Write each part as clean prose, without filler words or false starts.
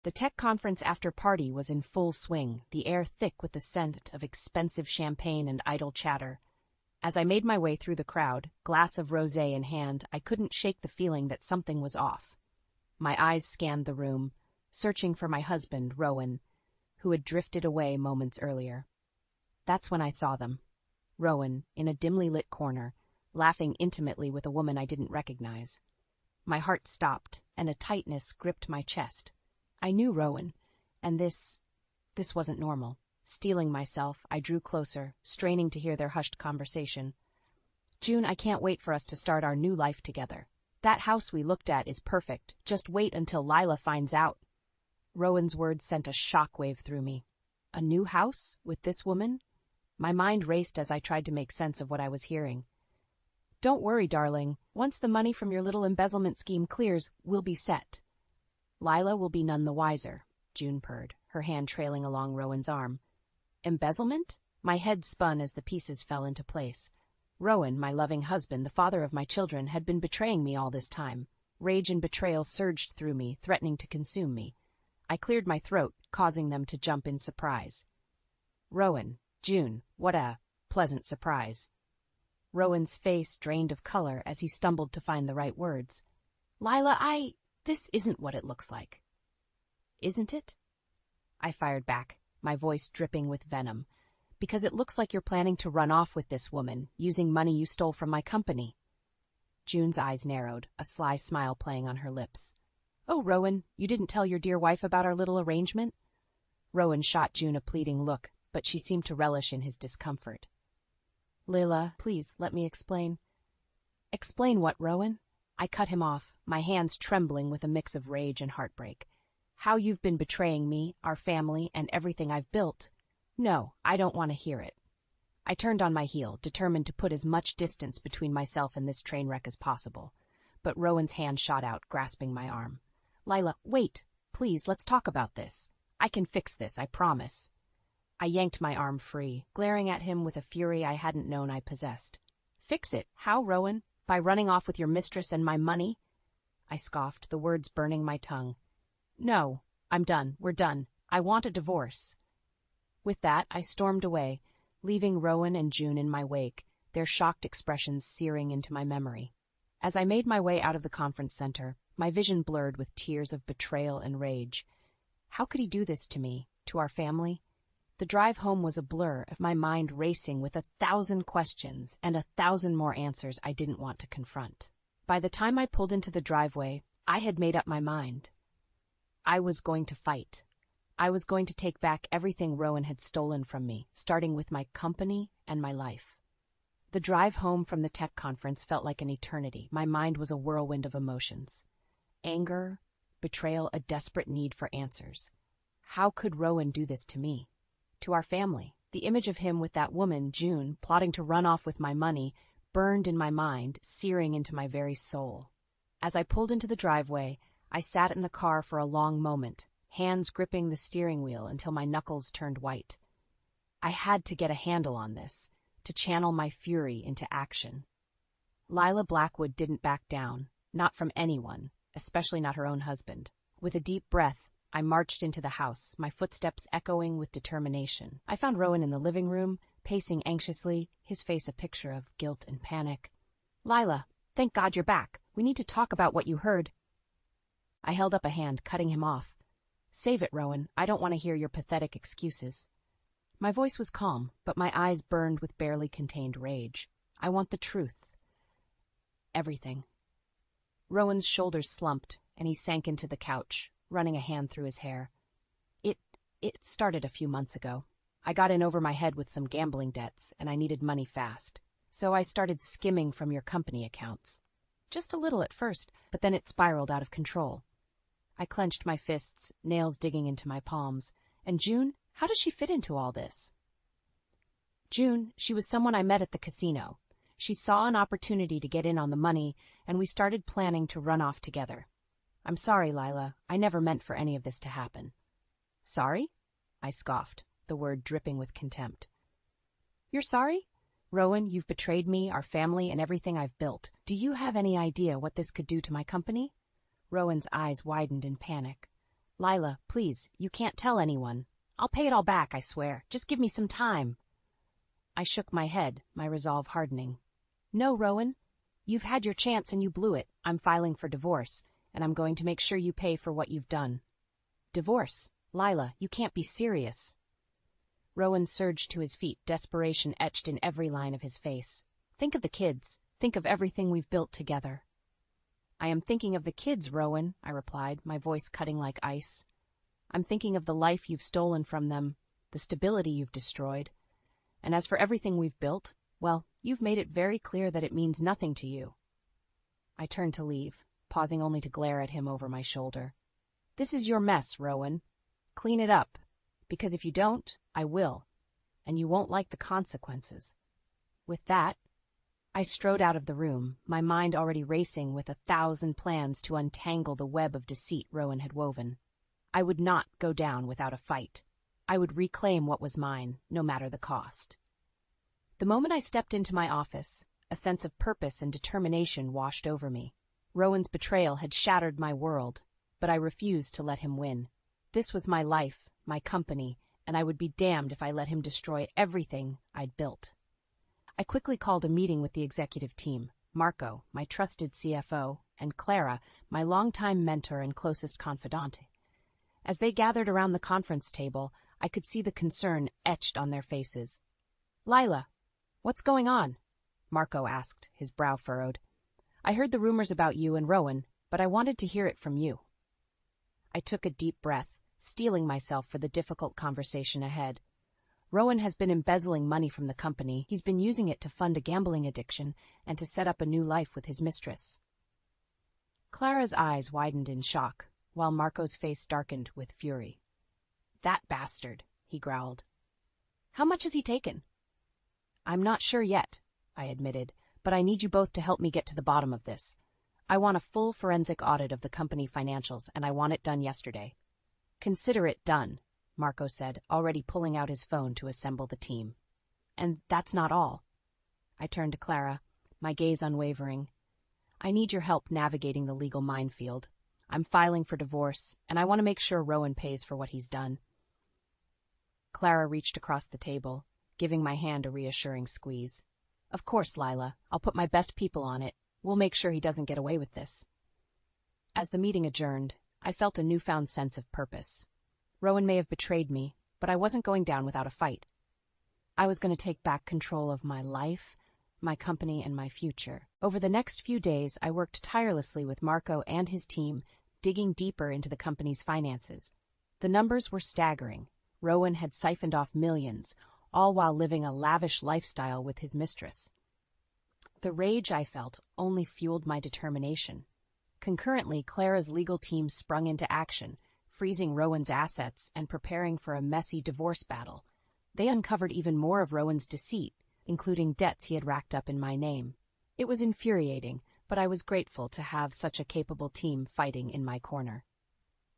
The tech conference after party was in full swing, the air thick with the scent of expensive champagne and idle chatter. As I made my way through the crowd, glass of rosé in hand, I couldn't shake the feeling that something was off. My eyes scanned the room, searching for my husband, Rowan, who had drifted away moments earlier. That's when I saw them. Rowan, in a dimly lit corner, laughing intimately with a woman I didn't recognize. My heart stopped, and a tightness gripped my chest. I knew Rowan, and this wasn't normal. Steeling myself, I drew closer, straining to hear their hushed conversation. June, I can't wait for us to start our new life together. That house we looked at is perfect. Just wait until Lila finds out. Rowan's words sent a shockwave through me. A new house? With this woman? My mind raced as I tried to make sense of what I was hearing. Don't worry, darling. Once the money from your little embezzlement scheme clears, we'll be set. Lila will be none the wiser, June purred, her hand trailing along Rowan's arm. Embezzlement? My head spun as the pieces fell into place. Rowan, my loving husband, the father of my children, had been betraying me all this time. Rage and betrayal surged through me, threatening to consume me. I cleared my throat, causing them to jump in surprise. Rowan, June, what a pleasant surprise. Rowan's face drained of color as he stumbled to find the right words. Lila, this isn't what it looks like. Isn't it? I fired back, my voice dripping with venom. Because it looks like you're planning to run off with this woman, using money you stole from my company. June's eyes narrowed, a sly smile playing on her lips. Oh, Rowan, you didn't tell your dear wife about our little arrangement? Rowan shot June a pleading look, but she seemed to relish in his discomfort. Lila, please, let me explain. Explain what, Rowan? I cut him off, my hands trembling with a mix of rage and heartbreak. How you've been betraying me, our family, and everything I've built. No, I don't want to hear it. I turned on my heel, determined to put as much distance between myself and this train wreck as possible. But Rowan's hand shot out, grasping my arm. Lila, wait. Please, let's talk about this. I can fix this, I promise. I yanked my arm free, glaring at him with a fury I hadn't known I possessed. Fix it? How, Rowan? By running off with your mistress and my money? I scoffed, the words burning my tongue. No, I'm done. We're done. I want a divorce. With that, I stormed away, leaving Rowan and June in my wake, their shocked expressions searing into my memory. As I made my way out of the conference center, my vision blurred with tears of betrayal and rage. How could he do this to me, to our family? The drive home was a blur of my mind racing with 1,000 questions and 1,000 more answers I didn't want to confront. By the time I pulled into the driveway, I had made up my mind. I was going to fight. I was going to take back everything Rowan had stolen from me, starting with my company and my life. The drive home from the tech conference felt like an eternity. My mind was a whirlwind of emotions. Anger, betrayal, a desperate need for answers. How could Rowan do this to me? To our family? The image of him with that woman, June, plotting to run off with my money, burned in my mind, searing into my very soul. As I pulled into the driveway, I sat in the car for a long moment, hands gripping the steering wheel until my knuckles turned white. I had to get a handle on this, to channel my fury into action. Lila Blackwood didn't back down, not from anyone, especially not her own husband. With a deep breath, I marched into the house, my footsteps echoing with determination. I found Rowan in the living room, pacing anxiously, his face a picture of guilt and panic. Lila, thank God you're back. We need to talk about what you heard. I held up a hand, cutting him off. Save it, Rowan. I don't want to hear your pathetic excuses. My voice was calm, but my eyes burned with barely contained rage. I want the truth. Everything. Rowan's shoulders slumped, and he sank into the couch, running a hand through his hair. It started a few months ago. I got in over my head with some gambling debts, and I needed money fast. So I started skimming from your company accounts. Just a little at first, but then it spiraled out of control. I clenched my fists, nails digging into my palms. And June, how does she fit into all this? June, she was someone I met at the casino. She saw an opportunity to get in on the money, and we started planning to run off together. I'm sorry, Lila. I never meant for any of this to happen. Sorry? I scoffed, the word dripping with contempt. You're sorry? Rowan, you've betrayed me, our family, and everything I've built. Do you have any idea what this could do to my company? Rowan's eyes widened in panic. Lila, please, you can't tell anyone. I'll pay it all back, I swear. Just give me some time. I shook my head, my resolve hardening. No, Rowan. You've had your chance and you blew it. I'm filing for divorce, and I'm going to make sure you pay for what you've done. Divorce? Lila, you can't be serious. Rowan surged to his feet, desperation etched in every line of his face. Think of the kids. Think of everything we've built together. I am thinking of the kids, Rowan, I replied, my voice cutting like ice. I'm thinking of the life you've stolen from them, the stability you've destroyed. And as for everything we've built, well, you've made it very clear that it means nothing to you. I turned to leave, pausing only to glare at him over my shoulder. This is your mess, Rowan. Clean it up, because if you don't, I will, and you won't like the consequences. With that, I strode out of the room, my mind already racing with 1,000 plans to untangle the web of deceit Rowan had woven. I would not go down without a fight. I would reclaim what was mine, no matter the cost. The moment I stepped into my office, a sense of purpose and determination washed over me. Rowan's betrayal had shattered my world, but I refused to let him win. This was my life, my company, and I would be damned if I let him destroy everything I'd built. I quickly called a meeting with the executive team, Marco, my trusted CFO, and Clara, my longtime mentor and closest confidante. As they gathered around the conference table, I could see the concern etched on their faces. Lila, what's going on? Marco asked, his brow furrowed. I heard the rumors about you and Rowan, but I wanted to hear it from you. I took a deep breath, steeling myself for the difficult conversation ahead. Rowan has been embezzling money from the company. He's been using it to fund a gambling addiction and to set up a new life with his mistress. Clara's eyes widened in shock, while Marco's face darkened with fury. That bastard, he growled. How much has he taken? I'm not sure yet, I admitted, but I need you both to help me get to the bottom of this. I want a full forensic audit of the company financials, and I want it done yesterday. Consider it done, Marco said, already pulling out his phone to assemble the team. And that's not all. I turned to Clara, my gaze unwavering. I need your help navigating the legal minefield. I'm filing for divorce, and I want to make sure Rowan pays for what he's done. Clara reached across the table, giving my hand a reassuring squeeze. Of course, Lila. I'll put my best people on it. We'll make sure he doesn't get away with this. As the meeting adjourned, I felt a newfound sense of purpose. Rowan may have betrayed me, but I wasn't going down without a fight. I was going to take back control of my life, my company, and my future. Over the next few days, I worked tirelessly with Marco and his team, digging deeper into the company's finances. The numbers were staggering. Rowan had siphoned off millions, all while living a lavish lifestyle with his mistress. The rage I felt only fueled my determination. Concurrently, Clara's legal team sprung into action, freezing Rowan's assets and preparing for a messy divorce battle. They uncovered even more of Rowan's deceit, including debts he had racked up in my name. It was infuriating, but I was grateful to have such a capable team fighting in my corner.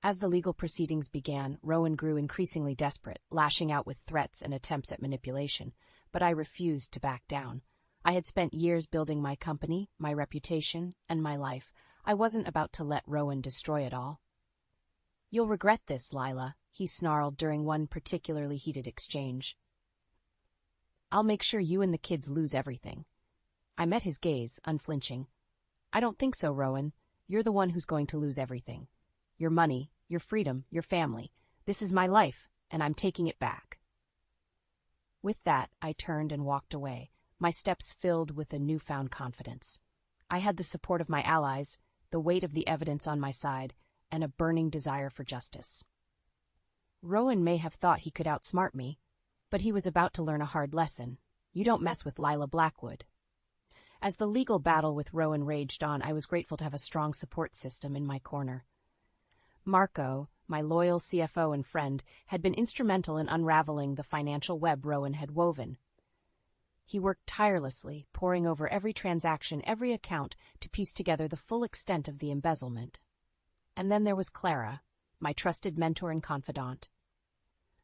As the legal proceedings began, Rowan grew increasingly desperate, lashing out with threats and attempts at manipulation, but I refused to back down. I had spent years building my company, my reputation, and my life. I wasn't about to let Rowan destroy it all. You'll regret this, Lila, he snarled during one particularly heated exchange. I'll make sure you and the kids lose everything. I met his gaze, unflinching. I don't think so, Rowan. You're the one who's going to lose everything. Your money, your freedom, your family. This is my life, and I'm taking it back. With that, I turned and walked away, my steps filled with a newfound confidence. I had the support of my allies, the weight of the evidence on my side, and a burning desire for justice. Rowan may have thought he could outsmart me, but he was about to learn a hard lesson. You don't mess with Lila Blackwood. As the legal battle with Rowan raged on, I was grateful to have a strong support system in my corner. Marco, my loyal CFO and friend, had been instrumental in unraveling the financial web Rowan had woven. He worked tirelessly, poring over every transaction, every account, to piece together the full extent of the embezzlement. And then there was Clara, my trusted mentor and confidant.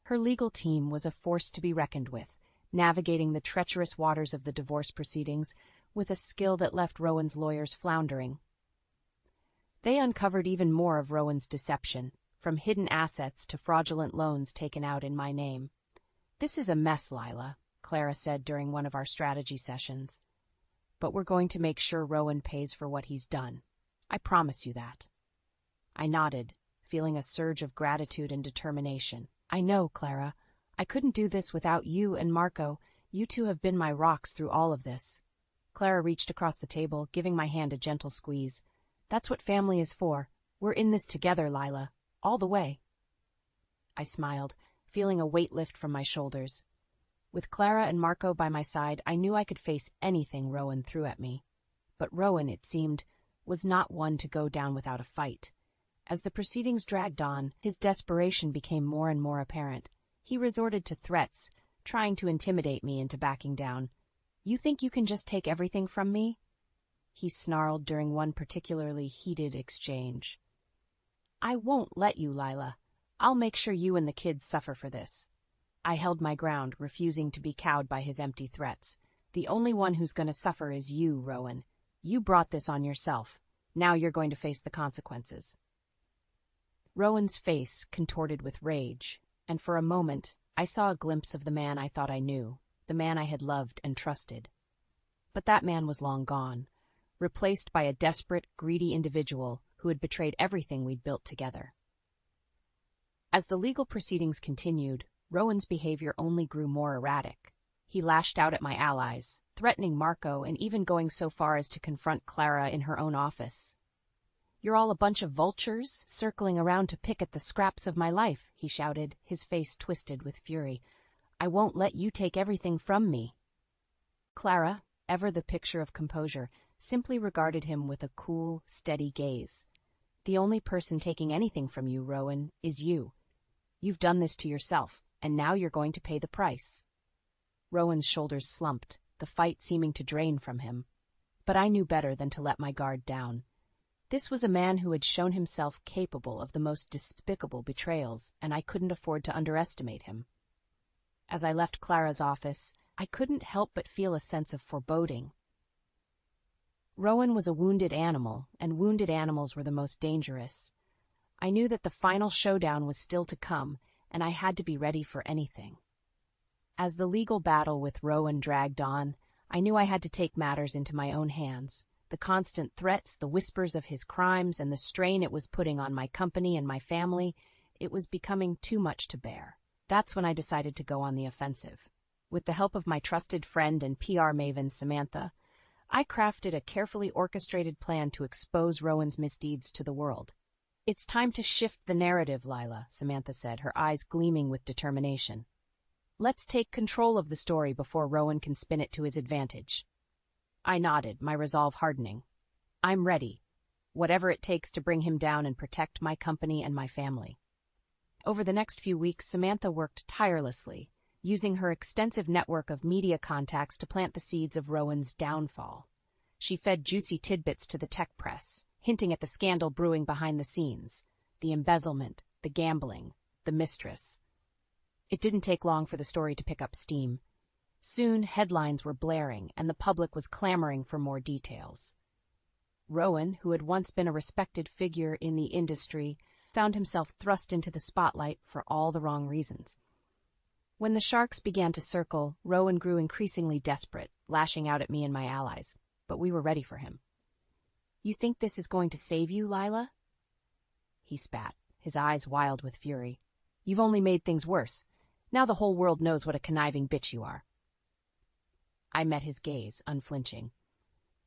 Her legal team was a force to be reckoned with, navigating the treacherous waters of the divorce proceedings with a skill that left Rowan's lawyers floundering. They uncovered even more of Rowan's deception, from hidden assets to fraudulent loans taken out in my name. "This is a mess, Lila," Clara said during one of our strategy sessions. "But we're going to make sure Rowan pays for what he's done. I promise you that." I nodded, feeling a surge of gratitude and determination. "I know, Clara. I couldn't do this without you and Marco. You two have been my rocks through all of this." Clara reached across the table, giving my hand a gentle squeeze. "That's what family is for. We're in this together, Lila. All the way." I smiled, feeling a weight lift from my shoulders. With Clara and Marco by my side, I knew I could face anything Rowan threw at me. But Rowan, it seemed, was not one to go down without a fight. As the proceedings dragged on, his desperation became more and more apparent. He resorted to threats, trying to intimidate me into backing down. "You think you can just take everything from me?" he snarled during one particularly heated exchange. "I won't let you, Lila. I'll make sure you and the kids suffer for this." I held my ground, refusing to be cowed by his empty threats. "The only one who's going to suffer is you, Rowan. You brought this on yourself. Now you're going to face the consequences." Rowan's face contorted with rage, and for a moment I saw a glimpse of the man I thought I knew, the man I had loved and trusted. But that man was long gone, replaced by a desperate, greedy individual who had betrayed everything we'd built together. As the legal proceedings continued, Rowan's behavior only grew more erratic. He lashed out at my allies, threatening Marco and even going so far as to confront Clara in her own office. "You're all a bunch of vultures, circling around to pick at the scraps of my life," he shouted, his face twisted with fury. "I won't let you take everything from me." Clara, ever the picture of composure, simply regarded him with a cool, steady gaze. "The only person taking anything from you, Rowan, is you. You've done this to yourself, and now you're going to pay the price." Rowan's shoulders slumped, the fight seeming to drain from him. But I knew better than to let my guard down. This was a man who had shown himself capable of the most despicable betrayals, and I couldn't afford to underestimate him. As I left Clara's office, I couldn't help but feel a sense of foreboding. Rowan was a wounded animal, and wounded animals were the most dangerous. I knew that the final showdown was still to come, and I had to be ready for anything. As the legal battle with Rowan dragged on, I knew I had to take matters into my own hands. The constant threats, the whispers of his crimes, and the strain it was putting on my company and my family, it was becoming too much to bear. That's when I decided to go on the offensive. With the help of my trusted friend and PR maven, Samantha, I crafted a carefully orchestrated plan to expose Rowan's misdeeds to the world. "It's time to shift the narrative, Lila," Samantha said, her eyes gleaming with determination. "Let's take control of the story before Rowan can spin it to his advantage." I nodded, my resolve hardening. "I'm ready. Whatever it takes to bring him down and protect my company and my family." Over the next few weeks, Samantha worked tirelessly, using her extensive network of media contacts to plant the seeds of Rowan's downfall. She fed juicy tidbits to the tech press, hinting at the scandal brewing behind the scenes, the embezzlement, the gambling, the mistress. It didn't take long for the story to pick up steam. Soon, headlines were blaring, and the public was clamoring for more details. Rowan, who had once been a respected figure in the industry, found himself thrust into the spotlight for all the wrong reasons. When the sharks began to circle, Rowan grew increasingly desperate, lashing out at me and my allies. But we were ready for him. "You think this is going to save you, Lila?" He spat, his eyes wild with fury. "You've only made things worse. Now the whole world knows what a conniving bitch you are." I met his gaze, unflinching.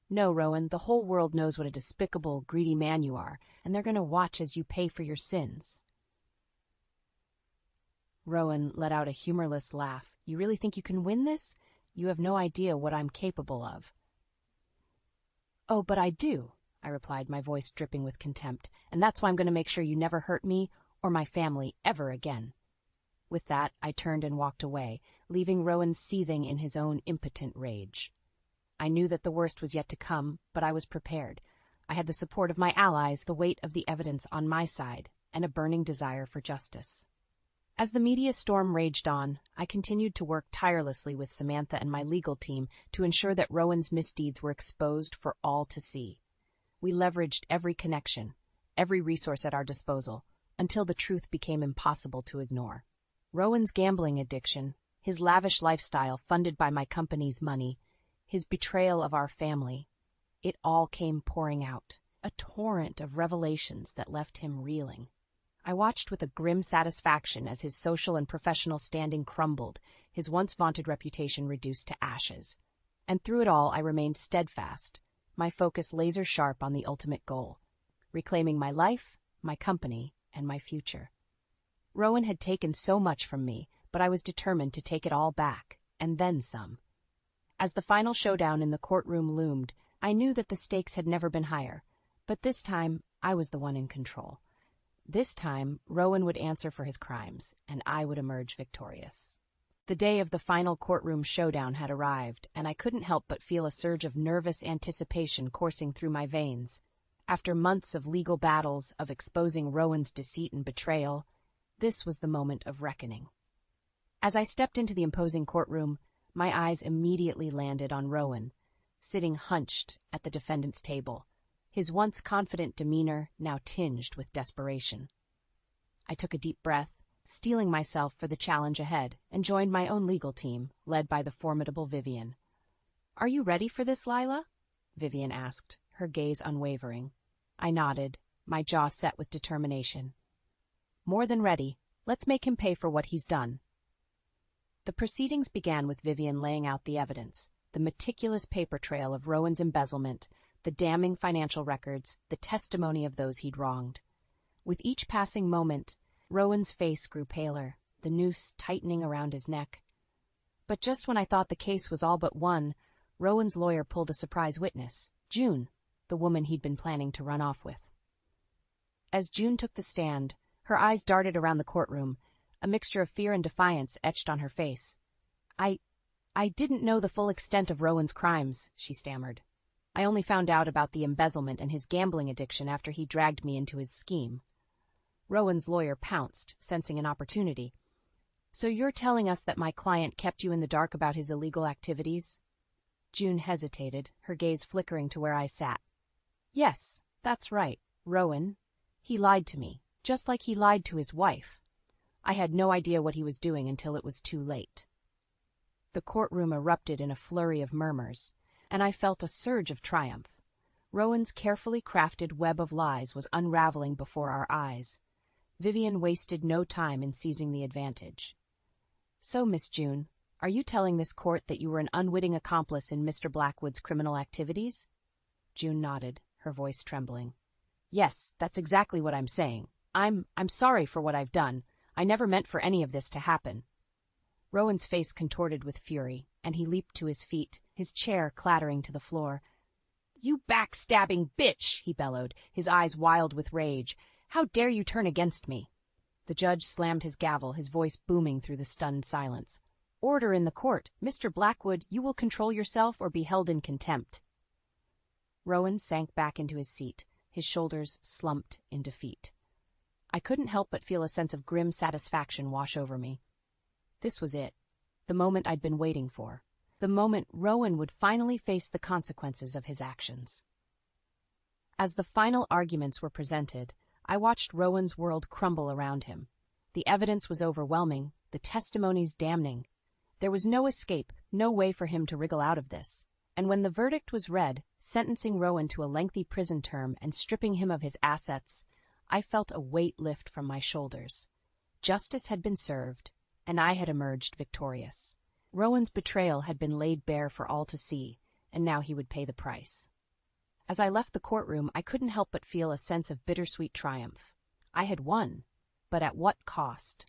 "No, Rowan, the whole world knows what a despicable, greedy man you are, and they're going to watch as you pay for your sins." Rowan let out a humorless laugh. "You really think you can win this? You have no idea what I'm capable of." "Oh, but I do," I replied, my voice dripping with contempt, "and that's why I'm going to make sure you never hurt me or my family ever again." With that, I turned and walked away, leaving Rowan seething in his own impotent rage. I knew that the worst was yet to come, but I was prepared. I had the support of my allies, the weight of the evidence on my side, and a burning desire for justice. As the media storm raged on, I continued to work tirelessly with Samantha and my legal team to ensure that Rowan's misdeeds were exposed for all to see. We leveraged every connection, every resource at our disposal, until the truth became impossible to ignore. Rowan's gambling addiction, his lavish lifestyle funded by my company's money, his betrayal of our family, it all came pouring out, a torrent of revelations that left him reeling. I watched with a grim satisfaction as his social and professional standing crumbled, his once vaunted reputation reduced to ashes. And through it all I remained steadfast, my focus laser-sharp on the ultimate goal, reclaiming my life, my company, and my future. Rowan had taken so much from me, but I was determined to take it all back, and then some. As the final showdown in the courtroom loomed, I knew that the stakes had never been higher, but this time I was the one in control. This time, Rowan would answer for his crimes, and I would emerge victorious. The day of the final courtroom showdown had arrived, and I couldn't help but feel a surge of nervous anticipation coursing through my veins. After months of legal battles, of exposing Rowan's deceit and betrayal, this was the moment of reckoning. As I stepped into the imposing courtroom, my eyes immediately landed on Rowan, sitting hunched at the defendant's table, his once confident demeanor now tinged with desperation. I took a deep breath, steeling myself for the challenge ahead, and joined my own legal team, led by the formidable Vivian. "Are you ready for this, Lila?" Vivian asked, her gaze unwavering. I nodded, my jaw set with determination. "More than ready. Let's make him pay for what he's done." The proceedings began with Vivian laying out the evidence, the meticulous paper trail of Rowan's embezzlement, the damning financial records, the testimony of those he'd wronged. With each passing moment, Rowan's face grew paler, the noose tightening around his neck. But just when I thought the case was all but won, Rowan's lawyer pulled a surprise witness, June, the woman he'd been planning to run off with. As June took the stand, her eyes darted around the courtroom, a mixture of fear and defiance etched on her face. I didn't know the full extent of Rowan's crimes," she stammered. "I only found out about the embezzlement and his gambling addiction after he dragged me into his scheme." Rowan's lawyer pounced, sensing an opportunity. "So you're telling us that my client kept you in the dark about his illegal activities?" June hesitated, her gaze flickering to where I sat. "Yes, that's right, Rowan. He lied to me, just like he lied to his wife. I had no idea what he was doing until it was too late." The courtroom erupted in a flurry of murmurs, and I felt a surge of triumph. Rowan's carefully crafted web of lies was unraveling before our eyes. Vivian wasted no time in seizing the advantage. "So, Miss June, are you telling this court that you were an unwitting accomplice in Mr. Blackwood's criminal activities?" June nodded, her voice trembling. "Yes, that's exactly what I'm saying. I'm sorry for what I've done. I never meant for any of this to happen." Rowan's face contorted with fury, and he leaped to his feet, his chair clattering to the floor. "You backstabbing bitch!" he bellowed, his eyes wild with rage. "How dare you turn against me?" The judge slammed his gavel, his voice booming through the stunned silence. "Order in the court. Mr. Blackwood, you will control yourself or be held in contempt." Rowan sank back into his seat, his shoulders slumped in defeat. I couldn't help but feel a sense of grim satisfaction wash over me. This was it, the moment I'd been waiting for, the moment Rowan would finally face the consequences of his actions. As the final arguments were presented, I watched Rowan's world crumble around him. The evidence was overwhelming, the testimonies damning. There was no escape, no way for him to wriggle out of this. And when the verdict was read, sentencing Rowan to a lengthy prison term and stripping him of his assets, I felt a weight lift from my shoulders. Justice had been served, and I had emerged victorious. Rowan's betrayal had been laid bare for all to see, and now he would pay the price. As I left the courtroom, I couldn't help but feel a sense of bittersweet triumph. I had won, but at what cost?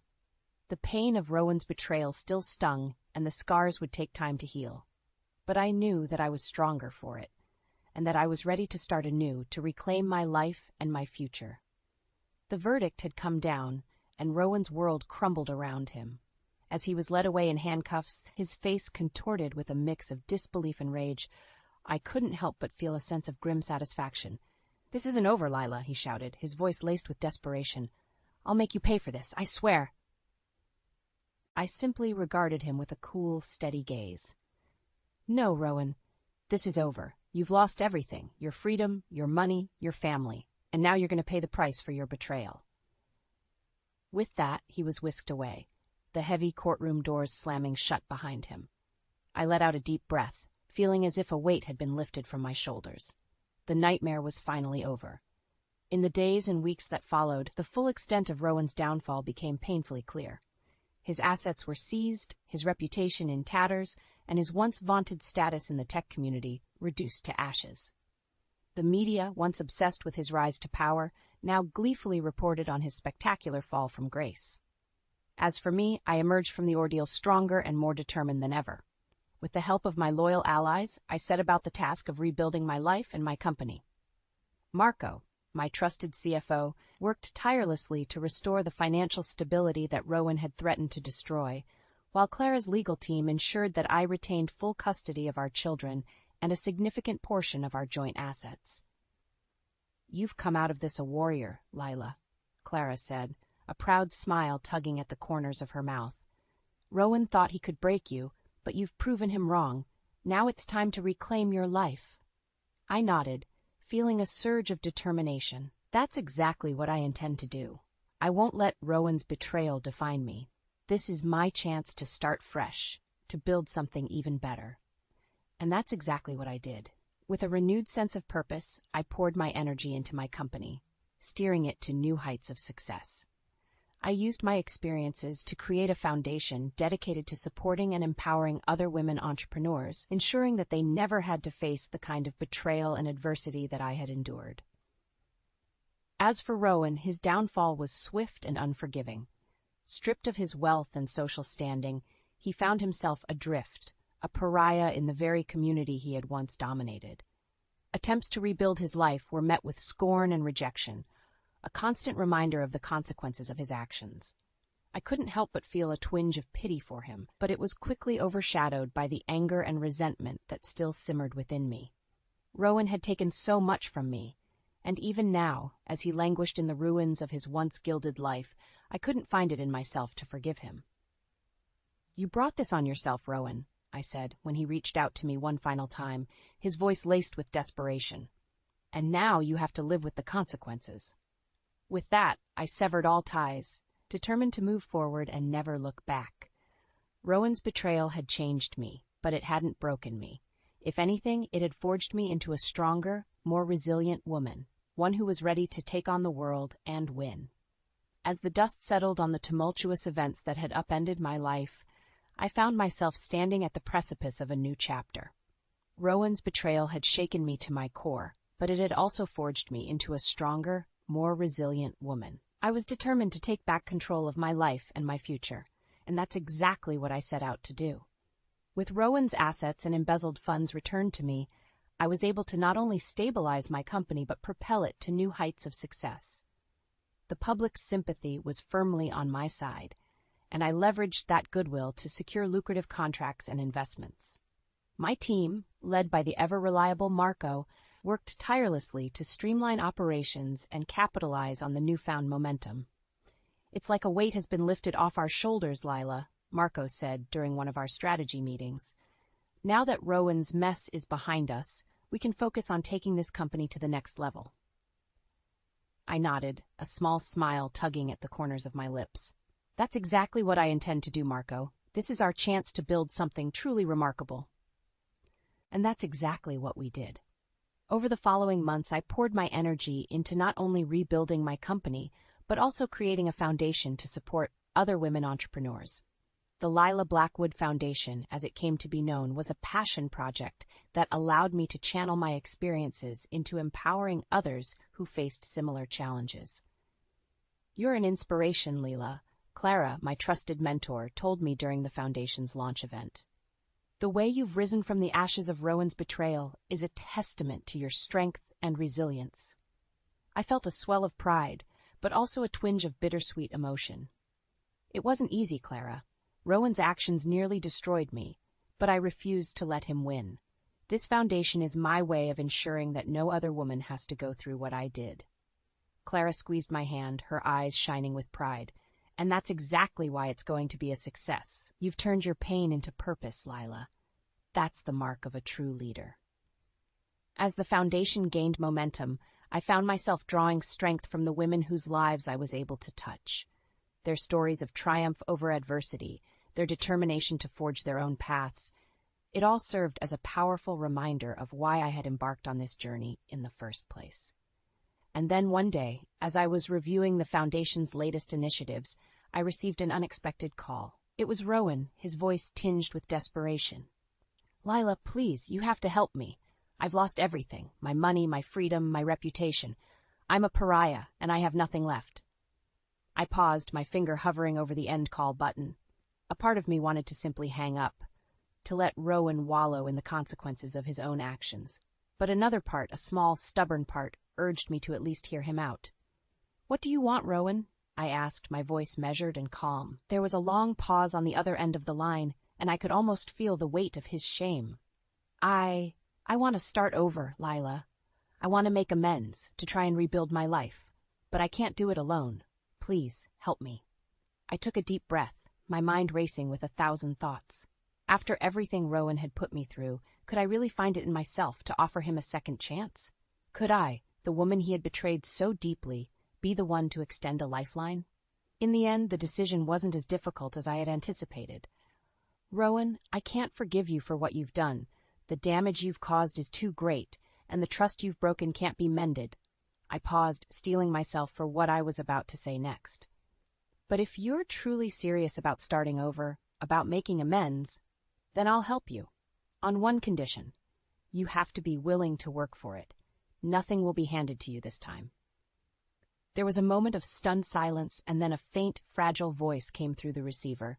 The pain of Rowan's betrayal still stung, and the scars would take time to heal. But I knew that I was stronger for it, and that I was ready to start anew, to reclaim my life and my future. The verdict had come down, and Rowan's world crumbled around him. As he was led away in handcuffs, his face contorted with a mix of disbelief and rage, I couldn't help but feel a sense of grim satisfaction. "This isn't over, Lila," he shouted, his voice laced with desperation. "I'll make you pay for this, I swear." I simply regarded him with a cool, steady gaze. "No, Rowan, this is over. You've lost everything, your freedom, your money, your family, and now you're going to pay the price for your betrayal." With that, he was whisked away, the heavy courtroom doors slamming shut behind him. I let out a deep breath, feeling as if a weight had been lifted from my shoulders. The nightmare was finally over. In the days and weeks that followed, the full extent of Rowan's downfall became painfully clear. His assets were seized, his reputation in tatters, and his once vaunted status in the tech community reduced to ashes. The media, once obsessed with his rise to power, now gleefully reported on his spectacular fall from grace. As for me, I emerged from the ordeal stronger and more determined than ever. With the help of my loyal allies, I set about the task of rebuilding my life and my company. Marco, my trusted CFO, worked tirelessly to restore the financial stability that Rowan had threatened to destroy, while Clara's legal team ensured that I retained full custody of our children and a significant portion of our joint assets. "You've come out of this a warrior, Lila," Clara said, a proud smile tugging at the corners of her mouth. "Rowan thought he could break you, but you've proven him wrong. Now it's time to reclaim your life." I nodded, feeling a surge of determination. That's exactly what I intend to do. I won't let Rowan's betrayal define me. This is my chance to start fresh, to build something even better. And that's exactly what I did. With a renewed sense of purpose, I poured my energy into my company, steering it to new heights of success. I used my experiences to create a foundation dedicated to supporting and empowering other women entrepreneurs, ensuring that they never had to face the kind of betrayal and adversity that I had endured. As for Rowan, his downfall was swift and unforgiving. Stripped of his wealth and social standing, he found himself adrift, a pariah in the very community he had once dominated. Attempts to rebuild his life were met with scorn and rejection, a constant reminder of the consequences of his actions. I couldn't help but feel a twinge of pity for him, but it was quickly overshadowed by the anger and resentment that still simmered within me. Rowan had taken so much from me, and even now, as he languished in the ruins of his once gilded life, I couldn't find it in myself to forgive him. "You brought this on yourself, Rowan," I said, when he reached out to me one final time, his voice laced with desperation. "And now you have to live with the consequences." With that, I severed all ties, determined to move forward and never look back. Rowan's betrayal had changed me, but it hadn't broken me. If anything, it had forged me into a stronger, more resilient woman, one who was ready to take on the world and win. As the dust settled on the tumultuous events that had upended my life, I found myself standing at the precipice of a new chapter. Rowan's betrayal had shaken me to my core, but it had also forged me into a stronger, more resilient woman. I was determined to take back control of my life and my future, and that's exactly what I set out to do. With Rowan's assets and embezzled funds returned to me, I was able to not only stabilize my company but propel it to new heights of success. The public's sympathy was firmly on my side, and I leveraged that goodwill to secure lucrative contracts and investments. My team, led by the ever-reliable Marco, worked tirelessly to streamline operations and capitalize on the newfound momentum. "It's like a weight has been lifted off our shoulders, Lila," Marco said during one of our strategy meetings. "Now that Rowan's mess is behind us, we can focus on taking this company to the next level." I nodded, a small smile tugging at the corners of my lips. "That's exactly what I intend to do, Marco. This is our chance to build something truly remarkable." And that's exactly what we did. Over the following months, I poured my energy into not only rebuilding my company, but also creating a foundation to support other women entrepreneurs. The Lila Blackwood Foundation, as it came to be known, was a passion project that allowed me to channel my experiences into empowering others who faced similar challenges. "You're an inspiration, Lila," Clara, my trusted mentor, told me during the foundation's launch event. "The way you've risen from the ashes of Rowan's betrayal is a testament to your strength and resilience." I felt a swell of pride, but also a twinge of bittersweet emotion. "It wasn't easy, Clara. Rowan's actions nearly destroyed me, but I refused to let him win. This foundation is my way of ensuring that no other woman has to go through what I did." Clara squeezed my hand, her eyes shining with pride. "And that's exactly why it's going to be a success. You've turned your pain into purpose, Lila. That's the mark of a true leader." As the foundation gained momentum, I found myself drawing strength from the women whose lives I was able to touch. their stories of triumph over adversity, their determination to forge their own paths. It all served as a powerful reminder of why I had embarked on this journey in the first place. And then one day, as I was reviewing the Foundation's latest initiatives, I received an unexpected call. It was Rowan, his voice tinged with desperation. "Lila, please, you have to help me. I've lost everything, my money, my freedom, my reputation. I'm a pariah, and I have nothing left." I paused, my finger hovering over the end call button. A part of me wanted to simply hang up, to let Rowan wallow in the consequences of his own actions. But another part, a small, stubborn part, urged me to at least hear him out. "What do you want, Rowan?" I asked, my voice measured and calm. There was a long pause on the other end of the line, and I could almost feel the weight of his shame. I want to start over, Lila. I want to make amends, to try and rebuild my life. But I can't do it alone. Please, help me." I took a deep breath, my mind racing with 1,000 thoughts. After everything Rowan had put me through, could I really find it in myself to offer him a second chance? Could I, the woman he had betrayed so deeply, be the one to extend a lifeline? In the end, the decision wasn't as difficult as I had anticipated. "Rowan, I can't forgive you for what you've done. The damage you've caused is too great, and the trust you've broken can't be mended." I paused, steeling myself for what I was about to say next. "But if you're truly serious about starting over, about making amends, then I'll help you. On one condition. You have to be willing to work for it. Nothing will be handed to you this time." There was a moment of stunned silence, and then a faint, fragile voice came through the receiver.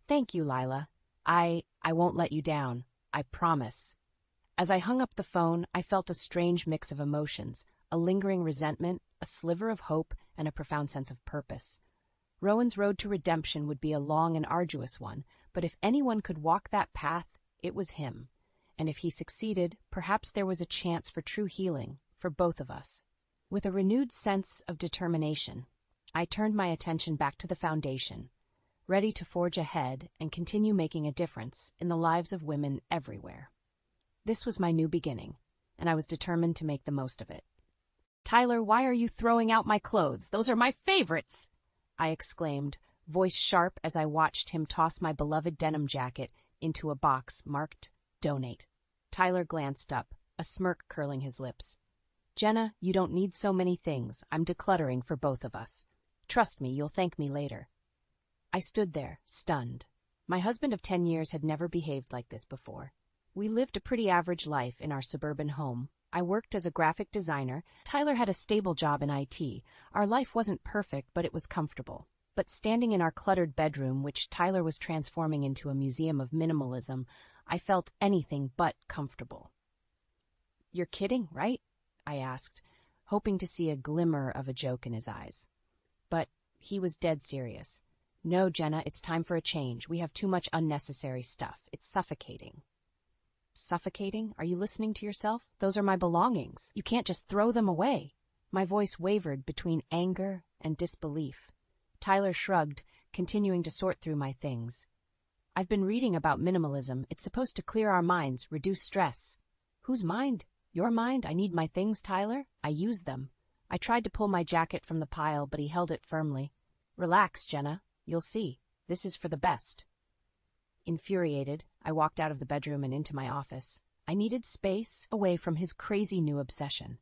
"Thank you, Lila. I won't let you down. I promise." As I hung up the phone, I felt a strange mix of emotions, a lingering resentment, a sliver of hope, and a profound sense of purpose. Rowan's road to redemption would be a long and arduous one, but if anyone could walk that path, it was him. And if he succeeded, perhaps there was a chance for true healing, for both of us. With a renewed sense of determination, I turned my attention back to the Foundation, ready to forge ahead and continue making a difference in the lives of women everywhere. This was my new beginning, and I was determined to make the most of it. "Tyler, why are you throwing out my clothes? Those are my favorites!" I exclaimed, voice sharp as I watched him toss my beloved denim jacket into a box marked "Donate." Tyler glanced up, a smirk curling his lips. "Jenna, you don't need so many things. I'm decluttering for both of us. Trust me, you'll thank me later." I stood there, stunned. My husband of 10 years had never behaved like this before. We lived a pretty average life in our suburban home. I worked as a graphic designer. Tyler had a stable job in IT. Our life wasn't perfect, but it was comfortable. But standing in our cluttered bedroom, which Tyler was transforming into a museum of minimalism, I felt anything but comfortable. "You're kidding, right?" I asked, hoping to see a glimmer of a joke in his eyes. But he was dead serious. "No, Jenna, it's time for a change. We have too much unnecessary stuff. It's suffocating." "Suffocating? Are you listening to yourself? Those are my belongings. You can't just throw them away." My voice wavered between anger and disbelief. Tyler shrugged, continuing to sort through my things. "I've been reading about minimalism. It's supposed to clear our minds, reduce stress." "Whose mind? Your mind? I need my things, Tyler. I use them." I tried to pull my jacket from the pile, but he held it firmly. "Relax, Jenna. You'll see. This is for the best." Infuriated, I walked out of the bedroom and into my office. I needed space away from his crazy new obsession.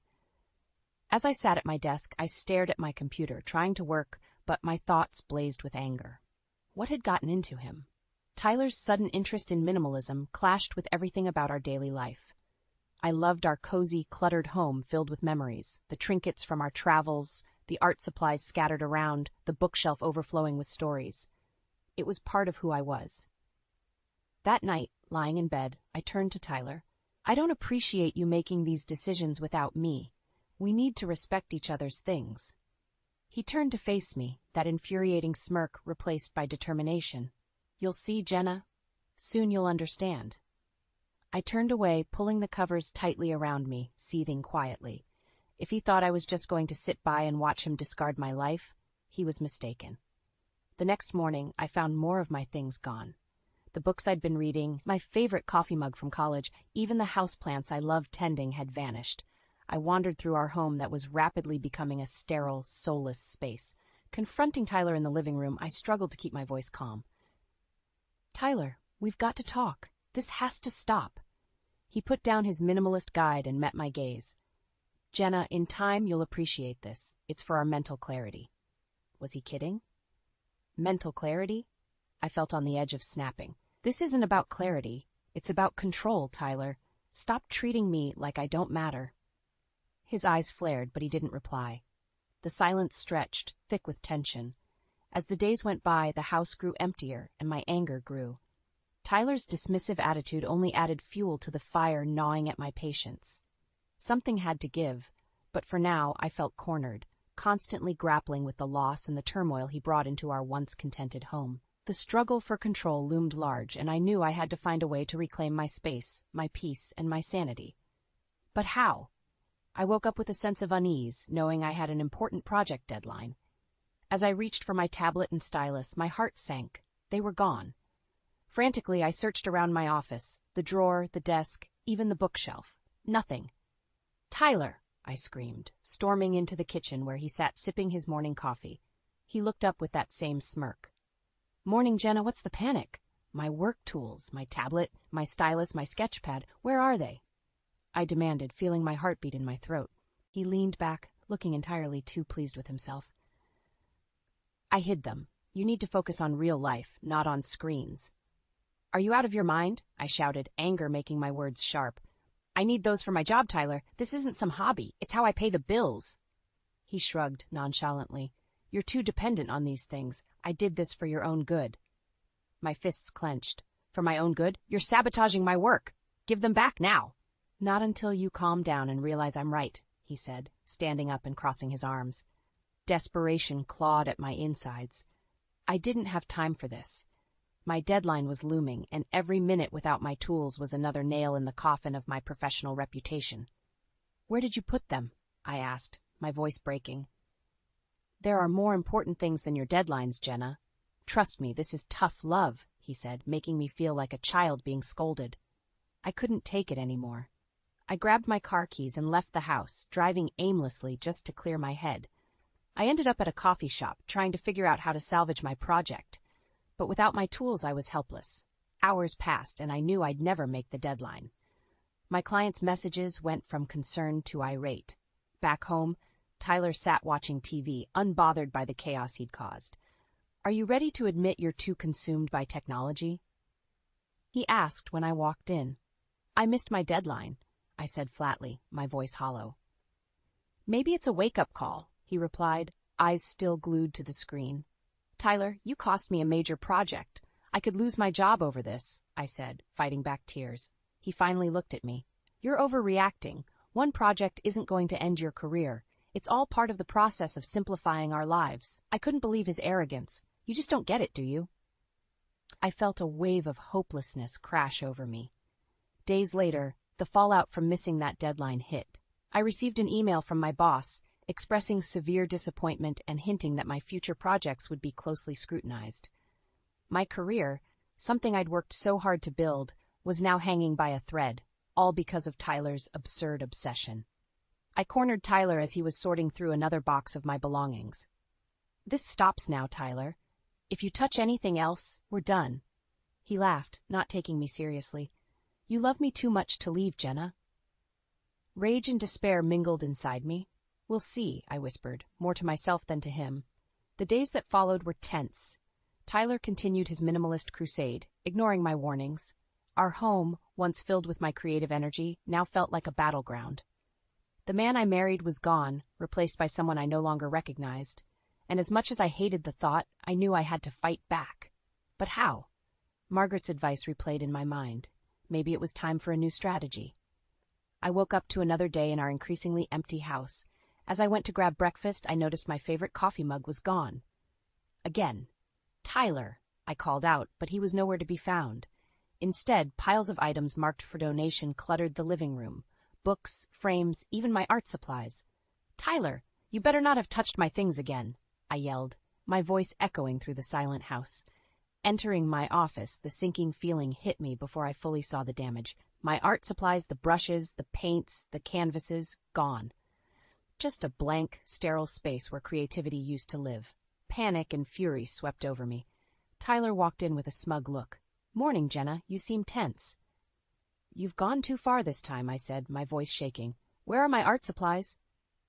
As I sat at my desk, I stared at my computer, trying to work, but my thoughts blazed with anger. What had gotten into him? Tyler's sudden interest in minimalism clashed with everything about our daily life. I loved our cozy, cluttered home filled with memories, the trinkets from our travels, the art supplies scattered around, the bookshelf overflowing with stories. It was part of who I was. That night, lying in bed, I turned to Tyler. "I don't appreciate you making these decisions without me. We need to respect each other's things." He turned to face me, that infuriating smirk replaced by determination. "You'll see, Jenna. Soon you'll understand." I turned away, pulling the covers tightly around me, seething quietly. If he thought I was just going to sit by and watch him discard my life, he was mistaken. The next morning, I found more of my things gone. The books I'd been reading, my favorite coffee mug from college, even the houseplants I loved tending had vanished. I wandered through our home that was rapidly becoming a sterile, soulless space, Confronting Tyler in the living room, I struggled to keep my voice calm. "Tyler, we've got to talk. This has to stop." He put down his minimalist guide and met my gaze. "Jenna, in time you'll appreciate this. It's for our mental clarity." Was he kidding? Mental clarity? I felt on the edge of snapping. "This isn't about clarity. It's about control, Tyler. Stop treating me like I don't matter." His eyes flared, but he didn't reply. The silence stretched, thick with tension. As the days went by, the house grew emptier, and my anger grew. Tyler's dismissive attitude only added fuel to the fire gnawing at my patience. Something had to give, but for now I felt cornered, constantly grappling with the loss and the turmoil he brought into our once contented home. The struggle for control loomed large, and I knew I had to find a way to reclaim my space, my peace, and my sanity. But how? I woke up with a sense of unease, knowing I had an important project deadline. As I reached for my tablet and stylus, my heart sank. They were gone. Frantically, I searched around my office, the drawer, the desk, even the bookshelf. Nothing. "Tyler!" I screamed, storming into the kitchen where he sat sipping his morning coffee. He looked up with that same smirk. "Morning, Jenna, what's the panic? My work tools, my tablet, my stylus, my sketch pad, where are they?" I demanded, feeling my heartbeat in my throat. He leaned back, looking entirely too pleased with himself. "I hid them. You need to focus on real life, not on screens." "Are you out of your mind?" I shouted, anger making my words sharp. "I need those for my job, Tyler. This isn't some hobby. It's how I pay the bills." He shrugged nonchalantly. "You're too dependent on these things. I did this for your own good." My fists clenched. "For my own good? You're sabotaging my work. Give them back now." "Not until you calm down and realize I'm right," he said, standing up and crossing his arms. Desperation clawed at my insides. I didn't have time for this. My deadline was looming, and every minute without my tools was another nail in the coffin of my professional reputation. "Where did you put them?" I asked, my voice breaking. "There are more important things than your deadlines, Jenna. Trust me, this is tough love," he said, making me feel like a child being scolded. I couldn't take it anymore. I grabbed my car keys and left the house, driving aimlessly just to clear my head. I ended up at a coffee shop, trying to figure out how to salvage my project. But without my tools, I was helpless. Hours passed, and I knew I'd never make the deadline. My client's messages went from concerned to irate. Back home, Tyler sat watching TV, unbothered by the chaos he'd caused. "Are you ready to admit you're too consumed by technology?" he asked when I walked in. "I missed my deadline," I said flatly, my voice hollow. "Maybe it's a wake-up call," he replied, eyes still glued to the screen. "Tyler, you cost me a major project. I could lose my job over this," I said, fighting back tears. He finally looked at me. "You're overreacting. One project isn't going to end your career. It's all part of the process of simplifying our lives." I couldn't believe his arrogance. "You just don't get it, do you?" I felt a wave of hopelessness crash over me. Days later, the fallout from missing that deadline hit. I received an email from my boss, expressing severe disappointment and hinting that my future projects would be closely scrutinized. My career, something I'd worked so hard to build, was now hanging by a thread, all because of Tyler's absurd obsession. I cornered Tyler as he was sorting through another box of my belongings. "This stops now, Tyler. If you touch anything else, we're done." He laughed, not taking me seriously. "You love me too much to leave, Jenna." Rage and despair mingled inside me. "We'll see," I whispered, more to myself than to him. The days that followed were tense. Tyler continued his minimalist crusade, ignoring my warnings. Our home, once filled with my creative energy, now felt like a battleground. The man I married was gone, replaced by someone I no longer recognized. And as much as I hated the thought, I knew I had to fight back. But how? Margaret's advice replayed in my mind. Maybe it was time for a new strategy. I woke up to another day in our increasingly empty house. As I went to grab breakfast, I noticed my favorite coffee mug was gone. Again. "Tyler," I called out, but he was nowhere to be found. Instead, piles of items marked for donation cluttered the living room. Books, frames, even my art supplies. "Tyler, you better not have touched my things again," I yelled, my voice echoing through the silent house. Entering my office, the sinking feeling hit me before I fully saw the damage. My art supplies, the brushes, the paints, the canvases, gone. Just a blank, sterile space where creativity used to live. Panic and fury swept over me. Tyler walked in with a smug look. "Morning, Jenna. You seem tense." "You've gone too far this time," I said, my voice shaking. "Where are my art supplies?"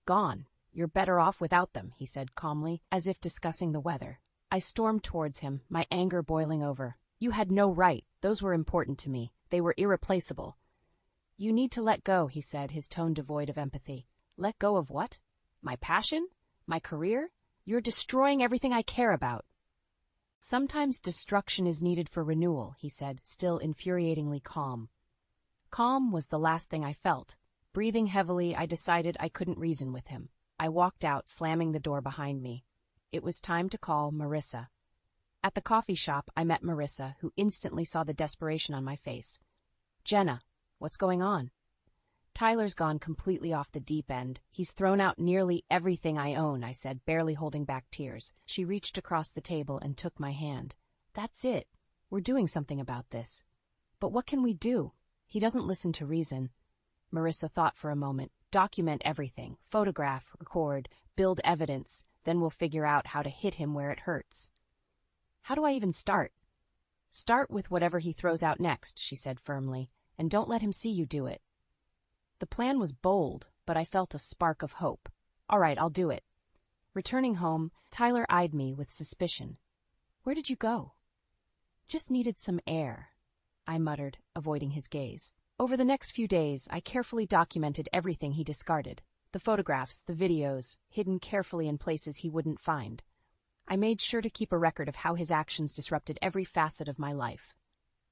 "Gone. You're better off without them," he said calmly, as if discussing the weather. I stormed towards him, my anger boiling over. "You had no right. Those were important to me. They were irreplaceable." "You need to let go," he said, his tone devoid of empathy. "Let go of what? My passion? My career? You're destroying everything I care about." "Sometimes destruction is needed for renewal," he said, still infuriatingly calm. Calm was the last thing I felt. Breathing heavily, I decided I couldn't reason with him. I walked out, slamming the door behind me. It was time to call Marissa. At the coffee shop, I met Marissa, who instantly saw the desperation on my face. "Jenna, what's going on?" "Tyler's gone completely off the deep end. He's thrown out nearly everything I own," I said, barely holding back tears. She reached across the table and took my hand. "That's it. We're doing something about this." "But what can we do? He doesn't listen to reason." Marissa thought for a moment. "Document everything. Photograph, record, build evidence. Then we'll figure out how to hit him where it hurts." "How do I even start?" "Start with whatever he throws out next," she said firmly, "and don't let him see you do it." The plan was bold, but I felt a spark of hope. "All right, I'll do it." Returning home, Tyler eyed me with suspicion. "Where did you go?" "Just needed some air," I muttered, avoiding his gaze. Over the next few days, I carefully documented everything he discarded. The photographs, the videos, hidden carefully in places he wouldn't find. I made sure to keep a record of how his actions disrupted every facet of my life.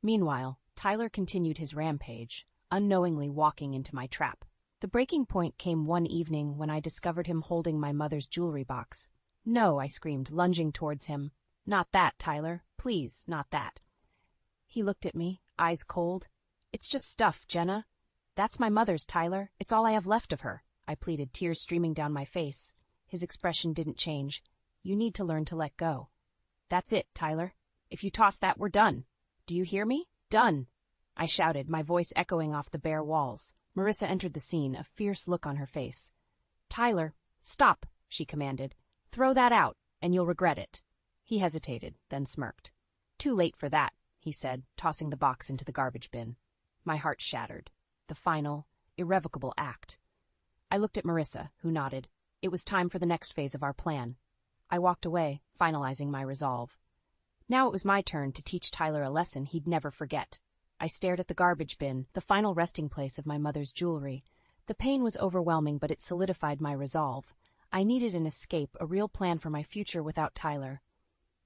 Meanwhile, Tyler continued his rampage, unknowingly walking into my trap. The breaking point came one evening when I discovered him holding my mother's jewelry box. "No," I screamed, lunging towards him. "Not that, Tyler. Please, not that." He looked at me, eyes cold. "It's just stuff, Jenna." "That's my mother's, Tyler. It's all I have left of her," I pleaded, tears streaming down my face. His expression didn't change. "You need to learn to let go." "That's it, Tyler. If you toss that, we're done. Do you hear me? Done!" I shouted, my voice echoing off the bare walls. Marissa entered the scene, a fierce look on her face. "Tyler, stop," she commanded. "Throw that out, and you'll regret it." He hesitated, then smirked. "Too late for that," he said, tossing the box into the garbage bin. My heart shattered. The final, irrevocable act. I looked at Marissa, who nodded. It was time for the next phase of our plan. I walked away, finalizing my resolve. Now it was my turn to teach Tyler a lesson he'd never forget. I stared at the garbage bin, the final resting place of my mother's jewelry. The pain was overwhelming, but it solidified my resolve. I needed an escape, a real plan for my future without Tyler.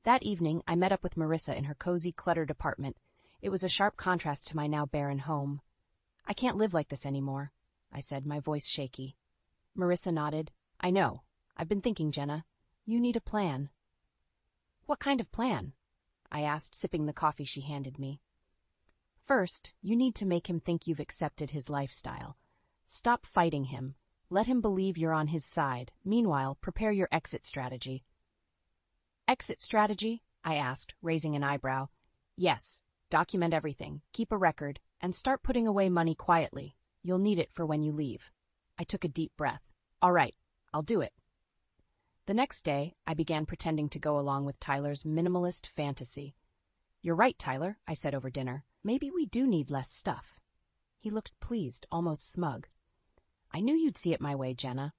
That evening, I met up with Marissa in her cozy, cluttered apartment. It was a sharp contrast to my now barren home. "I can't live like this anymore," I said, my voice shaky. Marissa nodded. "I know. I've been thinking, Jenna. You need a plan." "What kind of plan?" I asked, sipping the coffee she handed me. "First, you need to make him think you've accepted his lifestyle. Stop fighting him. Let him believe you're on his side. Meanwhile, prepare your exit strategy." "Exit strategy?" I asked, raising an eyebrow. "Yes. Document everything, keep a record, and start putting away money quietly. You'll need it for when you leave." I took a deep breath. "All right, I'll do it." The next day, I began pretending to go along with Tyler's minimalist fantasy. "You're right, Tyler," I said over dinner. "Maybe we do need less stuff." He looked pleased, almost smug. "I knew you'd see it my way, Jenna."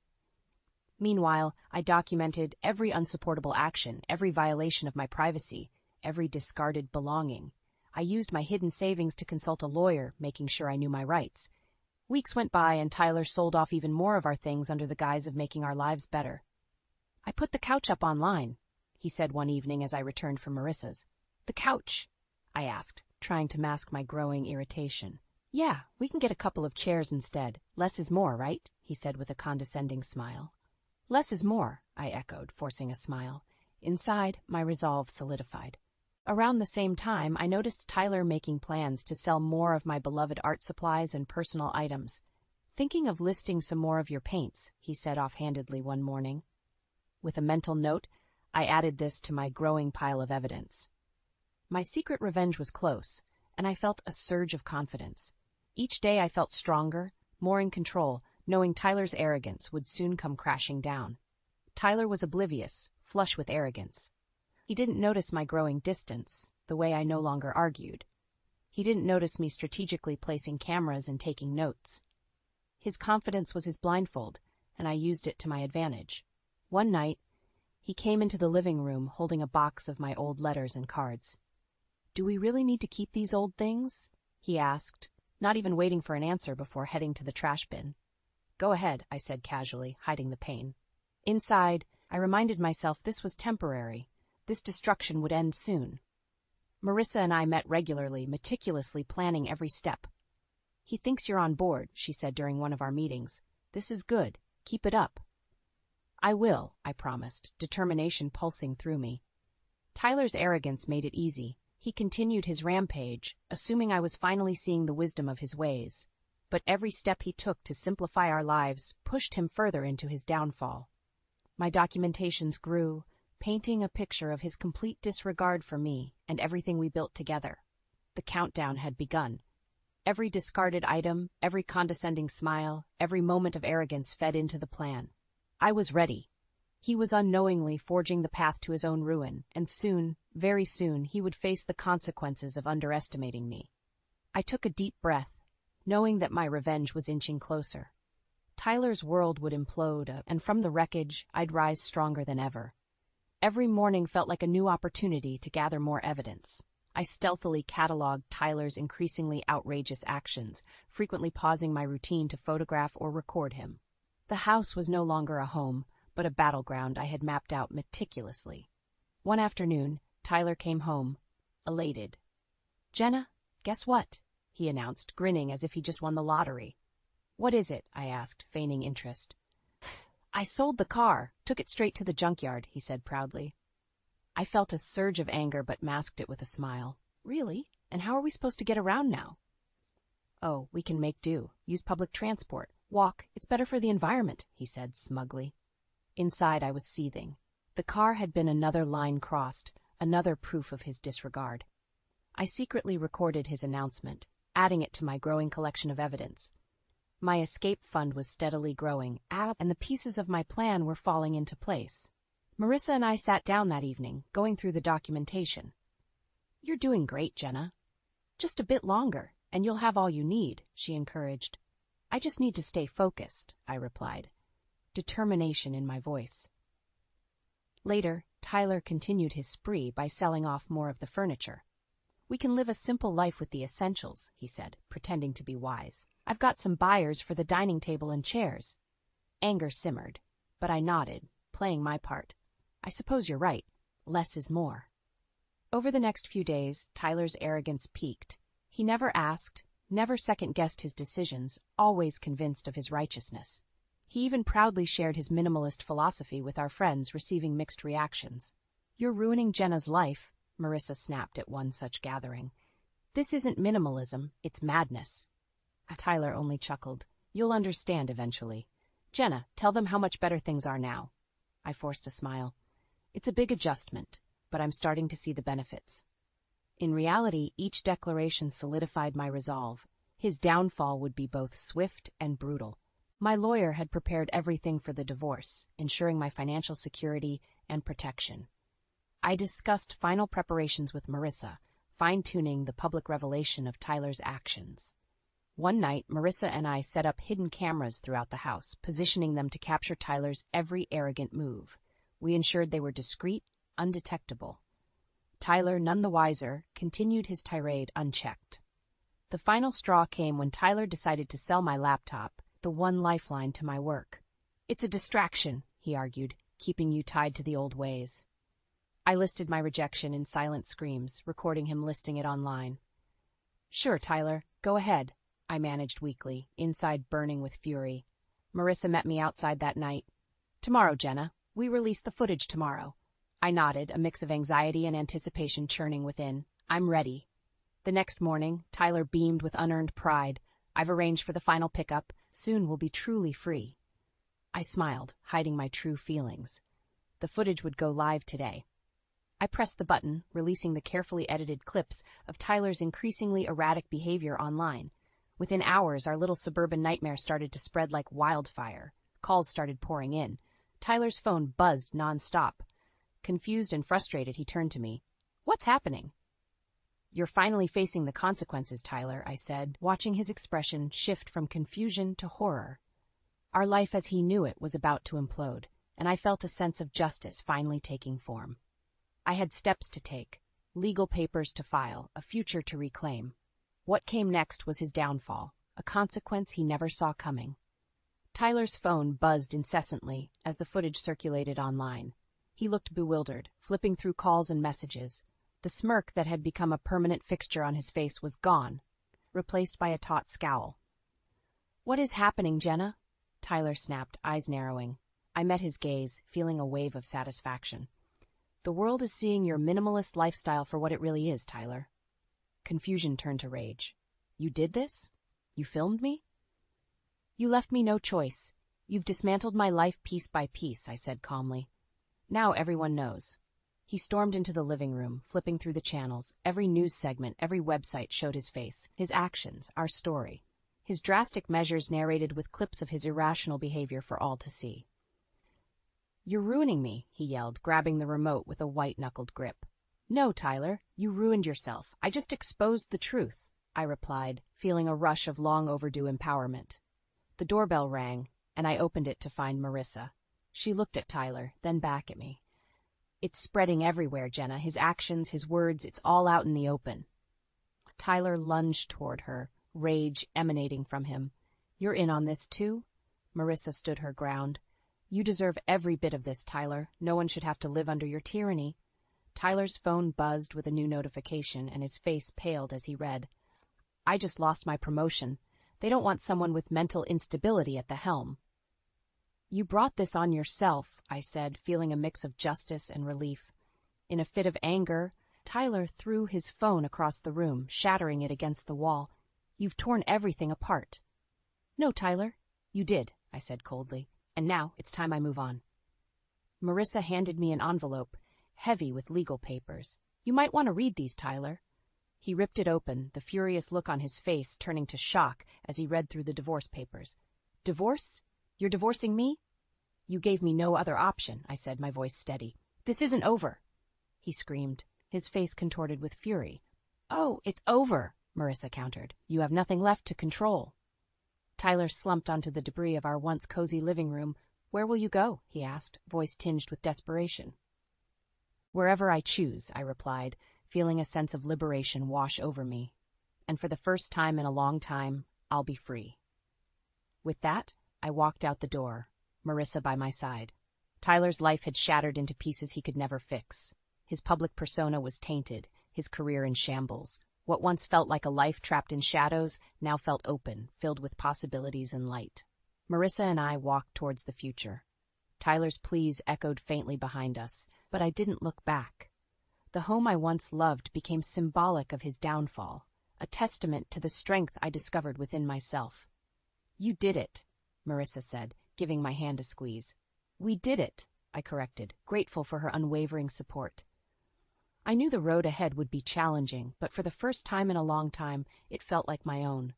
Meanwhile, I documented every unsupportable action, every violation of my privacy, every discarded belonging. I used my hidden savings to consult a lawyer, making sure I knew my rights. Weeks went by and Tyler sold off even more of our things under the guise of making our lives better. "I put the couch up online," he said one evening as I returned from Marissa's. "The couch?" I asked, trying to mask my growing irritation. "Yeah, we can get a couple of chairs instead. Less is more, right?" he said with a condescending smile. "Less is more," I echoed, forcing a smile. Inside, my resolve solidified. Around the same time, I noticed Tyler making plans to sell more of my beloved art supplies and personal items. "Thinking of listing some more of your paints," he said offhandedly one morning. With a mental note, I added this to my growing pile of evidence. My secret revenge was close, and I felt a surge of confidence. Each day I felt stronger, more in control, knowing Tyler's arrogance would soon come crashing down. Tyler was oblivious, flush with arrogance. He didn't notice my growing distance, the way I no longer argued. He didn't notice me strategically placing cameras and taking notes. His confidence was his blindfold, and I used it to my advantage. One night, he came into the living room holding a box of my old letters and cards. "Do we really need to keep these old things?" he asked, not even waiting for an answer before heading to the trash bin. "Go ahead," I said casually, hiding the pain. Inside, I reminded myself this was temporary. This destruction would end soon. Marissa and I met regularly, meticulously planning every step. "He thinks you're on board," she said during one of our meetings. "This is good. Keep it up." "I will," I promised, determination pulsing through me. Tyler's arrogance made it easy. He continued his rampage, assuming I was finally seeing the wisdom of his ways. But every step he took to simplify our lives pushed him further into his downfall. My documentations grew, painting a picture of his complete disregard for me and everything we built together. The countdown had begun. Every discarded item, every condescending smile, every moment of arrogance fed into the plan. I was ready. He was unknowingly forging the path to his own ruin, and soon, very soon, he would face the consequences of underestimating me. I took a deep breath, knowing that my revenge was inching closer. Tyler's world would implode, and from the wreckage, I'd rise stronger than ever. Every morning felt like a new opportunity to gather more evidence. I stealthily cataloged Tyler's increasingly outrageous actions, frequently pausing my routine to photograph or record him. The house was no longer a home, but a battleground I had mapped out meticulously. One afternoon, Tyler came home, elated. "Jenna, guess what?" he announced, grinning as if he just won the lottery. "What is it?" I asked, feigning interest. "I sold the car, took it straight to the junkyard," he said proudly. I felt a surge of anger but masked it with a smile. "Really? And how are we supposed to get around now?" "Oh, we can make do. Use public transport. Walk. It's better for the environment," he said smugly. Inside, I was seething. The car had been another line crossed, another proof of his disregard. I secretly recorded his announcement, adding it to my growing collection of evidence. My escape fund was steadily growing, and the pieces of my plan were falling into place. Marissa and I sat down that evening, going through the documentation. "You're doing great, Jenna. Just a bit longer, and you'll have all you need," she encouraged. "I just need to stay focused," I replied, determination in my voice. Later, Tyler continued his spree by selling off more of the furniture. "We can live a simple life with the essentials," he said, pretending to be wise. "I've got some buyers for the dining table and chairs." Anger simmered, but I nodded, playing my part. "I suppose you're right. Less is more." Over the next few days, Tyler's arrogance peaked. He never asked, never second-guessed his decisions, always convinced of his righteousness. He even proudly shared his minimalist philosophy with our friends, receiving mixed reactions. "You're ruining Jenna's life," Marissa snapped at one such gathering. "This isn't minimalism, it's madness." Tyler only chuckled. "You'll understand eventually. Jenna, tell them how much better things are now." I forced a smile. "It's a big adjustment, but I'm starting to see the benefits." In reality, each declaration solidified my resolve. His downfall would be both swift and brutal. My lawyer had prepared everything for the divorce, ensuring my financial security and protection. I discussed final preparations with Marissa, fine-tuning the public revelation of Tyler's actions. One night, Marissa and I set up hidden cameras throughout the house, positioning them to capture Tyler's every arrogant move. We ensured they were discreet, undetectable. Tyler, none the wiser, continued his tirade unchecked. The final straw came when Tyler decided to sell my laptop, the one lifeline to my work. "It's a distraction," he argued, "keeping you tied to the old ways." I listed my rejection in silent screams, recording him listing it online. "Sure, Tyler, go ahead," I managed weakly, inside burning with fury. Marissa met me outside that night. "Tomorrow, Jenna. We release the footage tomorrow." I nodded, a mix of anxiety and anticipation churning within. "I'm ready." The next morning, Tyler beamed with unearned pride. "I've arranged for the final pickup. Soon we'll be truly free." I smiled, hiding my true feelings. The footage would go live today. I pressed the button, releasing the carefully edited clips of Tyler's increasingly erratic behavior online. Within hours, our little suburban nightmare started to spread like wildfire. Calls started pouring in. Tyler's phone buzzed nonstop. Confused and frustrated, he turned to me. "What's happening?" "You're finally facing the consequences, Tyler," I said, watching his expression shift from confusion to horror. Our life as he knew it was about to implode, and I felt a sense of justice finally taking form. I had steps to take, legal papers to file, a future to reclaim. What came next was his downfall, a consequence he never saw coming. Tyler's phone buzzed incessantly as the footage circulated online. He looked bewildered, flipping through calls and messages. The smirk that had become a permanent fixture on his face was gone, replaced by a taut scowl. "What is happening, Jenna?" Tyler snapped, eyes narrowing. I met his gaze, feeling a wave of satisfaction. "The world is seeing your minimalist lifestyle for what it really is, Tyler." Confusion turned to rage. "You did this? You filmed me?" "You left me no choice. You've dismantled my life piece by piece," I said calmly. "Now everyone knows." He stormed into the living room, flipping through the channels. Every news segment, every website showed his face, his actions, our story. His drastic measures narrated with clips of his irrational behavior for all to see. "You're ruining me," he yelled, grabbing the remote with a white-knuckled grip. "No, Tyler, you ruined yourself. I just exposed the truth," I replied, feeling a rush of long-overdue empowerment. The doorbell rang, and I opened it to find Marissa. She looked at Tyler, then back at me. "It's spreading everywhere, Jenna. His actions, his words, it's all out in the open." Tyler lunged toward her, rage emanating from him. "You're in on this, too?" Marissa stood her ground. "You deserve every bit of this, Tyler. No one should have to live under your tyranny." Tyler's phone buzzed with a new notification, and his face paled as he read. "I just lost my promotion. They don't want someone with mental instability at the helm." "You brought this on yourself," I said, feeling a mix of justice and relief. In a fit of anger, Tyler threw his phone across the room, shattering it against the wall. "You've torn everything apart." "No, Tyler, you did," I said coldly. "And now it's time I move on." Marissa handed me an envelope, heavy with legal papers. "You might want to read these, Tyler." He ripped it open, the furious look on his face turning to shock as he read through the divorce papers. "Divorce? You're divorcing me?" "You gave me no other option," I said, my voice steady. "This isn't over," he screamed, his face contorted with fury. "Oh, it's over," Marissa countered. "You have nothing left to control." Tyler slumped onto the debris of our once cozy living room. "Where will you go?" he asked, voice tinged with desperation. "Wherever I choose," I replied, feeling a sense of liberation wash over me. "And for the first time in a long time, I'll be free." With that, I walked out the door, Marissa by my side. Tyler's life had shattered into pieces he could never fix. His public persona was tainted, his career in shambles. What once felt like a life trapped in shadows now felt open, filled with possibilities and light. Marissa and I walked towards the future. Tyler's pleas echoed faintly behind us, but I didn't look back. The home I once loved became symbolic of his downfall, a testament to the strength I discovered within myself. "You did it," Marissa said, giving my hand a squeeze. "We did it," I corrected, grateful for her unwavering support. I knew the road ahead would be challenging, but for the first time in a long time, it felt like my own.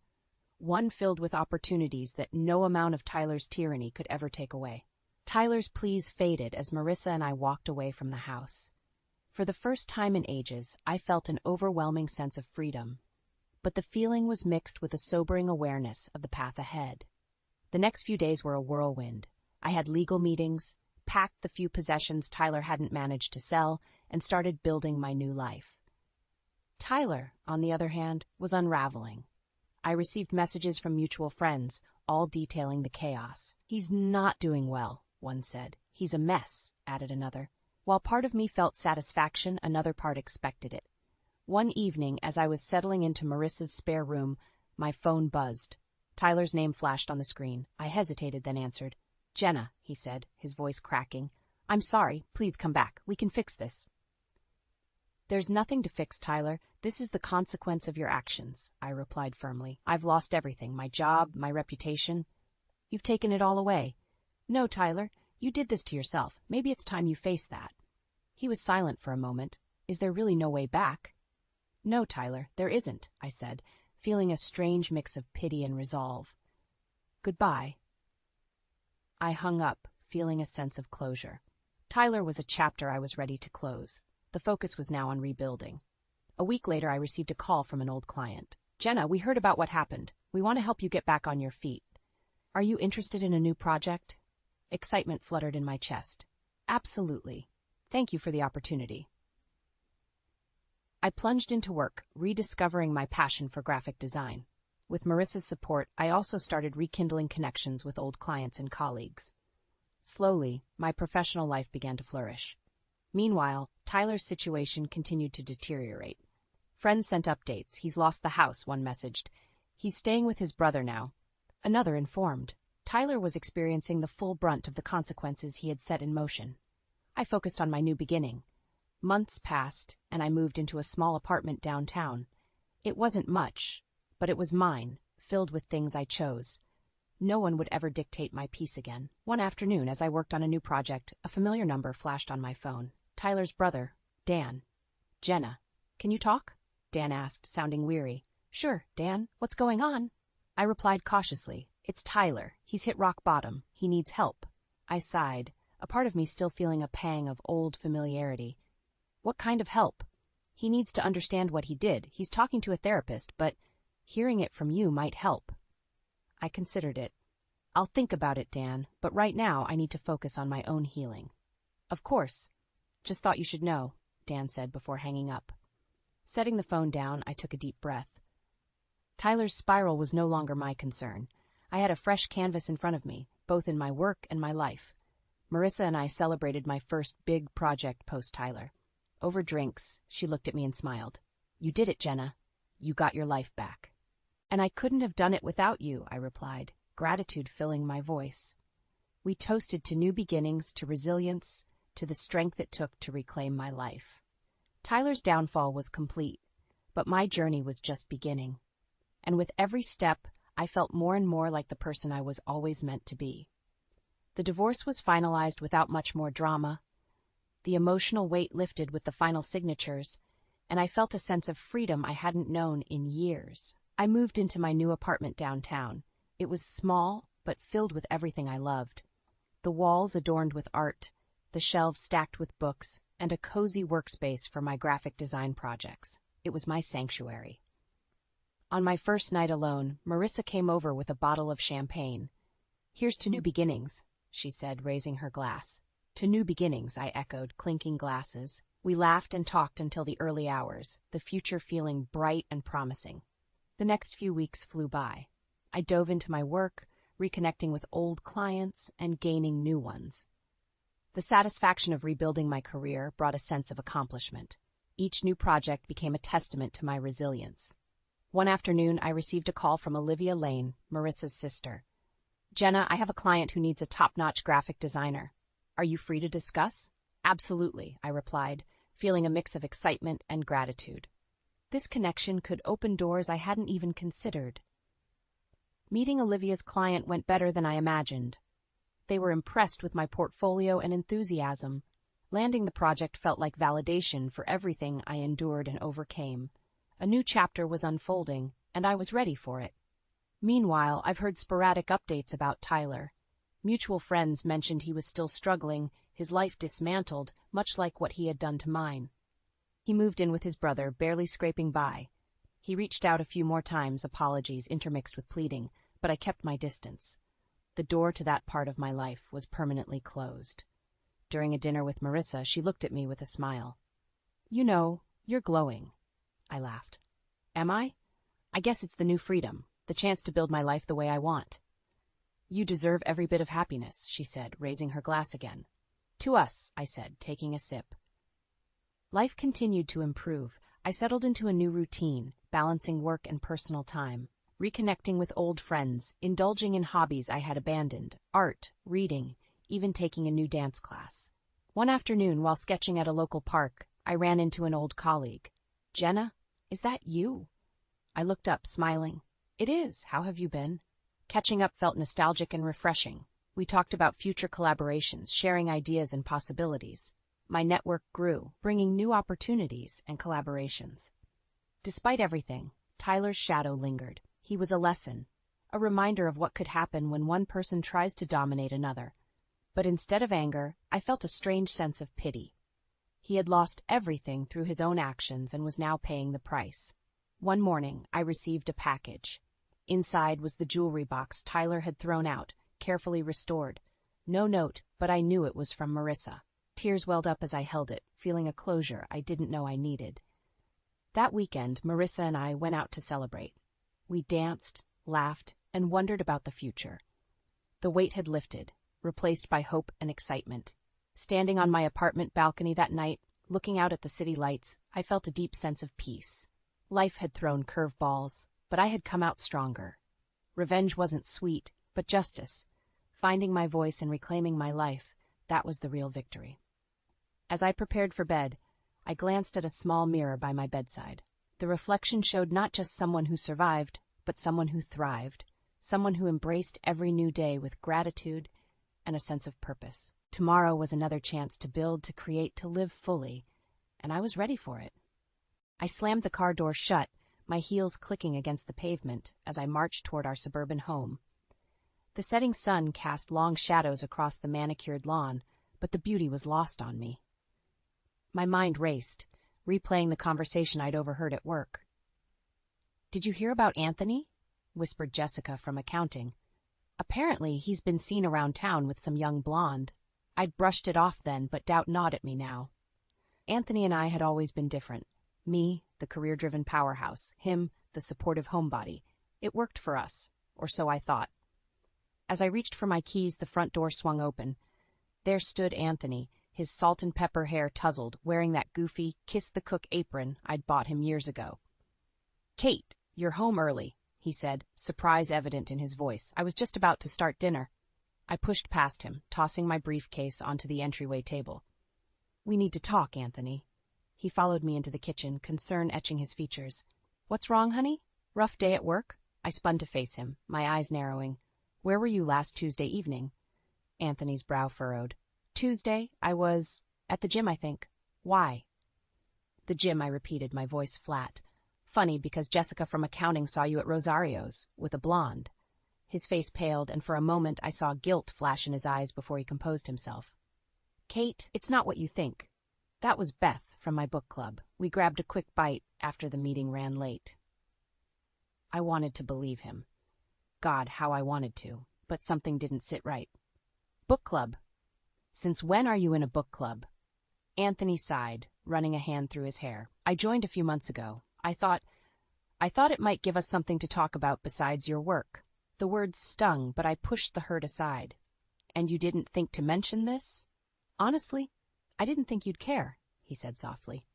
One filled with opportunities that no amount of Tyler's tyranny could ever take away. Tyler's pleas faded as Marissa and I walked away from the house. For the first time in ages, I felt an overwhelming sense of freedom. But the feeling was mixed with a sobering awareness of the path ahead. The next few days were a whirlwind. I had legal meetings, packed the few possessions Tyler hadn't managed to sell, and started building my new life. Tyler, on the other hand, was unraveling. I received messages from mutual friends, all detailing the chaos. "He's not doing well," one said. "He's a mess," added another. While part of me felt satisfaction, another part expected it. One evening, as I was settling into Marissa's spare room, my phone buzzed. Tyler's name flashed on the screen. I hesitated, then answered. "Jenna," he said, his voice cracking. "I'm sorry. Please come back. We can fix this." "There's nothing to fix, Tyler. This is the consequence of your actions," I replied firmly. "I've lost everything, my job, my reputation. You've taken it all away." "No, Tyler, you did this to yourself. Maybe it's time you face that." He was silent for a moment. "Is there really no way back?" "No, Tyler, there isn't," I said, feeling a strange mix of pity and resolve. "Goodbye." I hung up, feeling a sense of closure. Tyler was a chapter I was ready to close. The focus was now on rebuilding. A week later, I received a call from an old client. "Jenna, we heard about what happened. We want to help you get back on your feet. Are you interested in a new project?" Excitement fluttered in my chest. "Absolutely. Thank you for the opportunity." I plunged into work, rediscovering my passion for graphic design. With Marissa's support, I also started rekindling connections with old clients and colleagues. Slowly, my professional life began to flourish. Meanwhile, Tyler's situation continued to deteriorate. Friends sent updates. "He's lost the house," one messaged. "He's staying with his brother now." Another informed. Tyler was experiencing the full brunt of the consequences he had set in motion. I focused on my new beginning. Months passed, and I moved into a small apartment downtown. It wasn't much, but it was mine, filled with things I chose. No one would ever dictate my peace again. One afternoon, as I worked on a new project, a familiar number flashed on my phone. Tyler's brother, Dan. "Jenna, can you talk?" Dan asked, sounding weary. "Sure, Dan. What's going on?" I replied cautiously. "It's Tyler. He's hit rock bottom. He needs help." I sighed, a part of me still feeling a pang of old familiarity. "What kind of help?" "He needs to understand what he did. He's talking to a therapist, but hearing it from you might help." I considered it. "I'll think about it, Dan, but right now I need to focus on my own healing." "Of course. Just thought you should know," Dan said before hanging up. Setting the phone down, I took a deep breath. Tyler's spiral was no longer my concern. I had a fresh canvas in front of me, both in my work and my life. Marissa and I celebrated my first big project post-Tyler. Over drinks, she looked at me and smiled. "You did it, Jenna. You got your life back." "And I couldn't have done it without you," I replied, gratitude filling my voice. We toasted to new beginnings, to resilience, to the strength it took to reclaim my life. Tyler's downfall was complete, but my journey was just beginning. And with every step, I felt more and more like the person I was always meant to be. The divorce was finalized without much more drama. The emotional weight lifted with the final signatures, and I felt a sense of freedom I hadn't known in years. I moved into my new apartment downtown. It was small, but filled with everything I loved. The walls adorned with art, the shelves stacked with books, and a cozy workspace for my graphic design projects. It was my sanctuary. On my first night alone, Marissa came over with a bottle of champagne. "Here's to new beginnings," she said, raising her glass. "To new beginnings," I echoed, clinking glasses. We laughed and talked until the early hours, the future feeling bright and promising. The next few weeks flew by. I dove into my work, reconnecting with old clients and gaining new ones. The satisfaction of rebuilding my career brought a sense of accomplishment. Each new project became a testament to my resilience. One afternoon, I received a call from Olivia Lane, Marissa's sister. "Jenna, I have a client who needs a top-notch graphic designer. Are you free to discuss?" "Absolutely," I replied, feeling a mix of excitement and gratitude. This connection could open doors I hadn't even considered. Meeting Olivia's client went better than I imagined. They were impressed with my portfolio and enthusiasm. Landing the project felt like validation for everything I endured and overcame. A new chapter was unfolding, and I was ready for it. Meanwhile, I've heard sporadic updates about Tyler. Mutual friends mentioned he was still struggling, his life dismantled, much like what he had done to mine. He moved in with his brother, barely scraping by. He reached out a few more times, apologies intermixed with pleading, but I kept my distance. The door to that part of my life was permanently closed. During a dinner with Marissa, she looked at me with a smile. "You know, you're glowing." I laughed. "Am I? I guess it's the new freedom, the chance to build my life the way I want." "You deserve every bit of happiness," she said, raising her glass again. "To us," I said, taking a sip. Life continued to improve. I settled into a new routine, balancing work and personal time, reconnecting with old friends, indulging in hobbies I had abandoned, art, reading, even taking a new dance class. One afternoon, while sketching at a local park, I ran into an old colleague. "Jenna, is that you?" I looked up, smiling. "It is. How have you been?" Catching up felt nostalgic and refreshing. We talked about future collaborations, sharing ideas and possibilities. My network grew, bringing new opportunities and collaborations. Despite everything, Tyler's shadow lingered. He was a lesson, a reminder of what could happen when one person tries to dominate another. But instead of anger, I felt a strange sense of pity. He had lost everything through his own actions and was now paying the price. One morning, I received a package. Inside was the jewelry box Tyler had thrown out, carefully restored. No note, but I knew it was from Marissa. Tears welled up as I held it, feeling a closure I didn't know I needed. That weekend, Marissa and I went out to celebrate. We danced, laughed, and wondered about the future. The weight had lifted, replaced by hope and excitement. Standing on my apartment balcony that night, looking out at the city lights, I felt a deep sense of peace. Life had thrown curveballs, but I had come out stronger. Revenge wasn't sweet, but justice. Finding my voice and reclaiming my life, that was the real victory. As I prepared for bed, I glanced at a small mirror by my bedside. The reflection showed not just someone who survived, but someone who thrived, someone who embraced every new day with gratitude and a sense of purpose. Tomorrow was another chance to build, to create, to live fully, and I was ready for it. I slammed the car door shut, my heels clicking against the pavement as I marched toward our suburban home. The setting sun cast long shadows across the manicured lawn, but the beauty was lost on me. My mind raced, replaying the conversation I'd overheard at work. "Did you hear about Anthony?" whispered Jessica from accounting. "Apparently, he's been seen around town with some young blonde." I'd brushed it off then, but doubt gnawed at me now. Anthony and I had always been different. Me, the career-driven powerhouse. Him, the supportive homebody. It worked for us, or so I thought. As I reached for my keys, the front door swung open. There stood Anthony, his salt and pepper hair tousled, wearing that goofy, kiss-the-cook apron I'd bought him years ago. "Kate, you're home early," he said, surprise evident in his voice. I was just about to start dinner. I pushed past him, tossing my briefcase onto the entryway table. "We need to talk, Anthony." He followed me into the kitchen, concern etching his features. "What's wrong, honey? Rough day at work?" I spun to face him, my eyes narrowing. "Where were you last Tuesday evening?" Anthony's brow furrowed. "Tuesday, I was at the gym, I think. Why?" "The gym," I repeated, my voice flat. "Funny, because Jessica from accounting saw you at Rosario's, with a blonde." His face paled, and for a moment I saw guilt flash in his eyes before he composed himself. "Kate, it's not what you think. That was Beth from my book club. We grabbed a quick bite after the meeting ran late." I wanted to believe him. God, how I wanted to, but something didn't sit right. "Book club? Since when are you in a book club?" Anthony sighed, running a hand through his hair. "I joined a few months ago. I thought it might give us something to talk about besides your work." The words stung, but I pushed the hurt aside. "And you didn't think to mention this?" "Honestly, I didn't think you'd care," he said softly.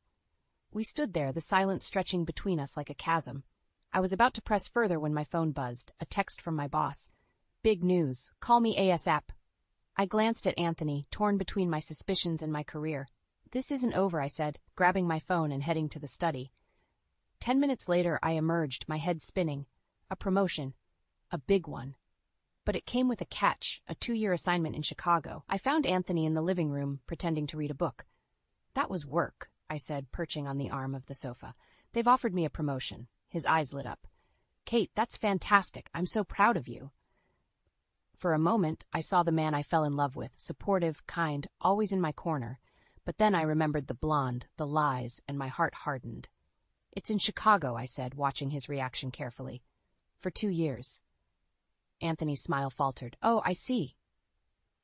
We stood there, the silence stretching between us like a chasm. I was about to press further when my phone buzzed, a text from my boss. "Big news. Call me ASAP." I glanced at Anthony, torn between my suspicions and my career. "This isn't over," I said, grabbing my phone and heading to the study. 10 minutes later, I emerged, my head spinning. A promotion. A big one. But it came with a catch, a 2-year assignment in Chicago. I found Anthony in the living room, pretending to read a book. "That was work," I said, perching on the arm of the sofa. "They've offered me a promotion." His eyes lit up. "Kate, that's fantastic. I'm so proud of you." For a moment, I saw the man I fell in love with, supportive, kind, always in my corner. But then I remembered the blonde, the lies, and my heart hardened. "It's in Chicago," I said, watching his reaction carefully. "For 2 years. Anthony's smile faltered. "Oh, I see."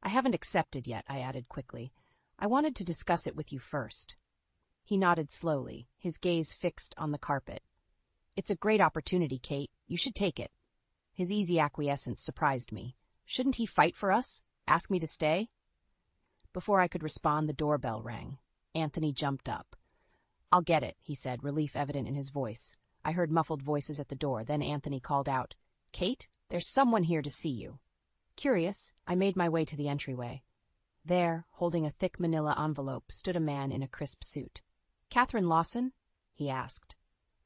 "I haven't accepted yet," I added quickly. "I wanted to discuss it with you first." He nodded slowly, his gaze fixed on the carpet. "It's a great opportunity, Kate. You should take it." His easy acquiescence surprised me. Shouldn't he fight for us? Ask me to stay? Before I could respond, the doorbell rang. Anthony jumped up. "I'll get it," he said, relief evident in his voice. I heard muffled voices at the door, then Anthony called out, "Kate, there's someone here to see you." Curious, I made my way to the entryway. There, holding a thick manila envelope, stood a man in a crisp suit. "Catherine Lawson?" he asked.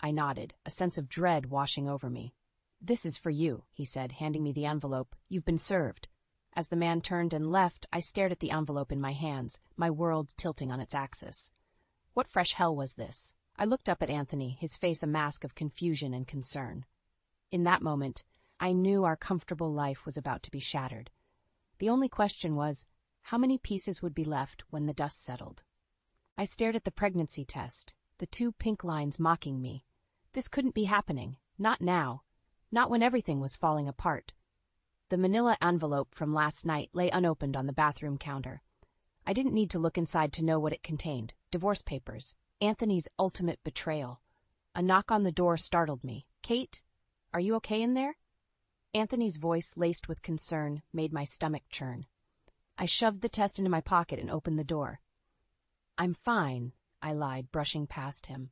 I nodded, a sense of dread washing over me. "This is for you," he said, handing me the envelope. "You've been served." As the man turned and left, I stared at the envelope in my hands, my world tilting on its axis. What fresh hell was this? I looked up at Anthony, his face a mask of confusion and concern. In that moment, I knew our comfortable life was about to be shattered. The only question was, How many pieces would be left when the dust settled? I stared at the pregnancy test, the 2 pink lines mocking me. This couldn't be happening. Not now. Not when everything was falling apart. The manila envelope from last night lay unopened on the bathroom counter. I didn't need to look inside to know what it contained. Divorce papers. Anthony's ultimate betrayal. A knock on the door startled me. "Kate, are you okay in there?" Anthony's voice, laced with concern, made my stomach churn. I shoved the test into my pocket and opened the door. "I'm fine," I lied, brushing past him.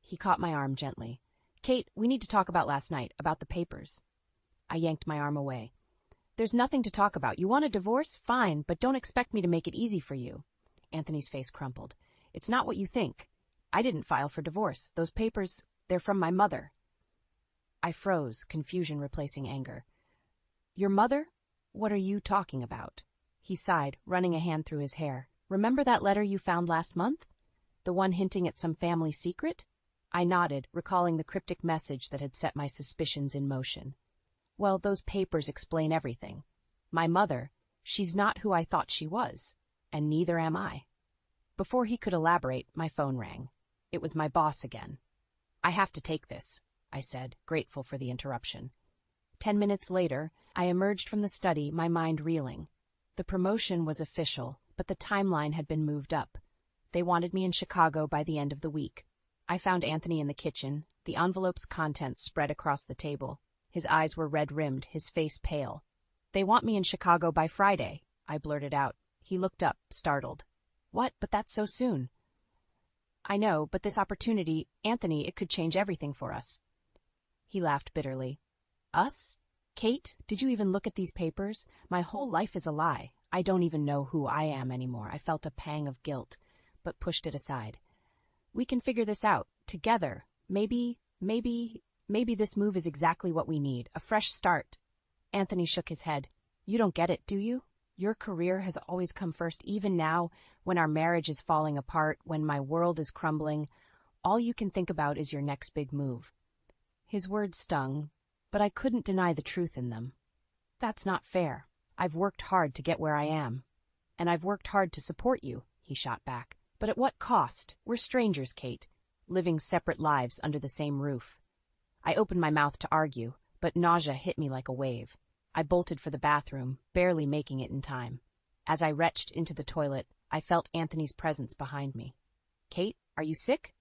He caught my arm gently. "Kate, we need to talk about last night, about the papers." I yanked my arm away. "There's nothing to talk about. You want a divorce? Fine, but don't expect me to make it easy for you." Anthony's face crumpled. "It's not what you think. I didn't file for divorce. Those papers, they're from my mother." I froze, confusion replacing anger. "Your mother? What are you talking about?" He sighed, running a hand through his hair. "Remember that letter you found last month? The one hinting at some family secret?" I nodded, recalling the cryptic message that had set my suspicions in motion. "Well, those papers explain everything. My mother, she's not who I thought she was, and neither am I." Before he could elaborate, my phone rang. It was my boss again. "I have to take this," I said, grateful for the interruption. 10 minutes later, I emerged from the study, my mind reeling. The promotion was official, but the timeline had been moved up. They wanted me in Chicago by the end of the week. I found Anthony in the kitchen, the envelope's contents spread across the table. His eyes were red-rimmed, his face pale. "They want me in Chicago by Friday," I blurted out. He looked up, startled. "What? But that's so soon." "I know, but this opportunity, Anthony, it could change everything for us." He laughed bitterly. "Us? Kate, did you even look at these papers? My whole life is a lie. I don't even know who I am anymore." I felt a pang of guilt, but pushed it aside. "We can figure this out, together. Maybe this move is exactly what we need, a fresh start." Anthony shook his head. "You don't get it, do you? Your career has always come first, even now, when our marriage is falling apart, when my world is crumbling. All you can think about is your next big move." His words stung, but I couldn't deny the truth in them. "That's not fair. I've worked hard to get where I am. And I've worked hard to support you," he shot back. "But at what cost? We're strangers, Kate, living separate lives under the same roof." I opened my mouth to argue, but nausea hit me like a wave. I bolted for the bathroom, barely making it in time. As I retched into the toilet, I felt Anthony's presence behind me. "Kate, are you sick?"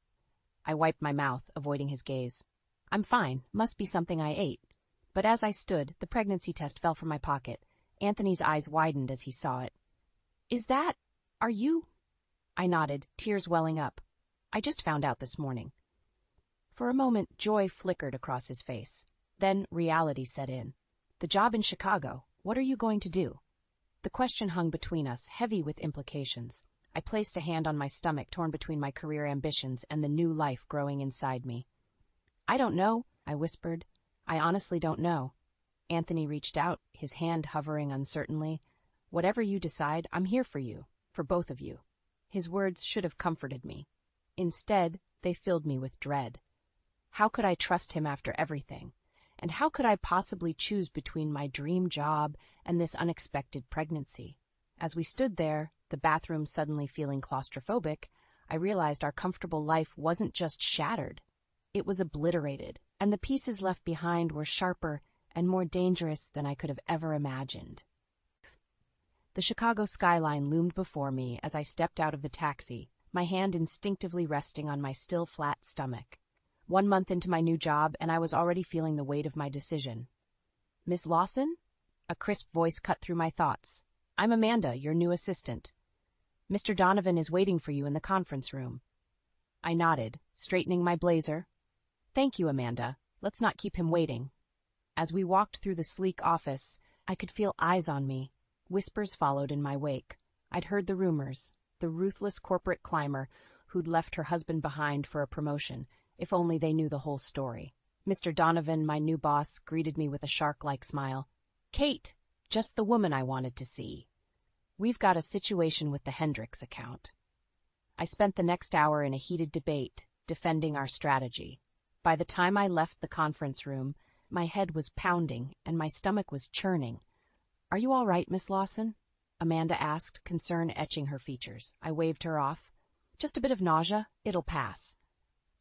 I wiped my mouth, avoiding his gaze. "I'm fine. Must be something I ate." But as I stood, the pregnancy test fell from my pocket. Anthony's eyes widened as he saw it. Are you?" I nodded, tears welling up. "I just found out this morning." For a moment, joy flickered across his face. Then reality set in. "The job in Chicago. What are you going to do?" The question hung between us, heavy with implications. I placed a hand on my stomach, torn between my career ambitions and the new life growing inside me. "I don't know," I whispered. "I honestly don't know." Anthony reached out, his hand hovering uncertainly. "Whatever you decide, I'm here for you, for both of you." His words should have comforted me. Instead, they filled me with dread. How could I trust him after everything? And how could I possibly choose between my dream job and this unexpected pregnancy? As we stood there, the bathroom suddenly feeling claustrophobic, I realized our comfortable life wasn't just shattered. It was obliterated, and the pieces left behind were sharper and more dangerous than I could have ever imagined. The Chicago skyline loomed before me as I stepped out of the taxi, my hand instinctively resting on my still flat stomach. 1 month into my new job, and I was already feeling the weight of my decision. "Miss Lawson?" A crisp voice cut through my thoughts. "I'm Amanda, your new assistant. Mr. Donovan is waiting for you in the conference room." I nodded, straightening my blazer. "Thank you, Amanda. Let's not keep him waiting." As we walked through the sleek office, I could feel eyes on me. Whispers followed in my wake. I'd heard the rumors, the ruthless corporate climber who'd left her husband behind for a promotion. If only they knew the whole story. Mr. Donovan, my new boss, greeted me with a shark-like smile. "Kate, just the woman I wanted to see. We've got a situation with the Hendricks account." I spent the next hour in a heated debate, defending our strategy. By the time I left the conference room, my head was pounding and my stomach was churning. "Are you all right, Miss Lawson?" Amanda asked, concern etching her features. I waved her off. Just a bit of nausea. It'll pass.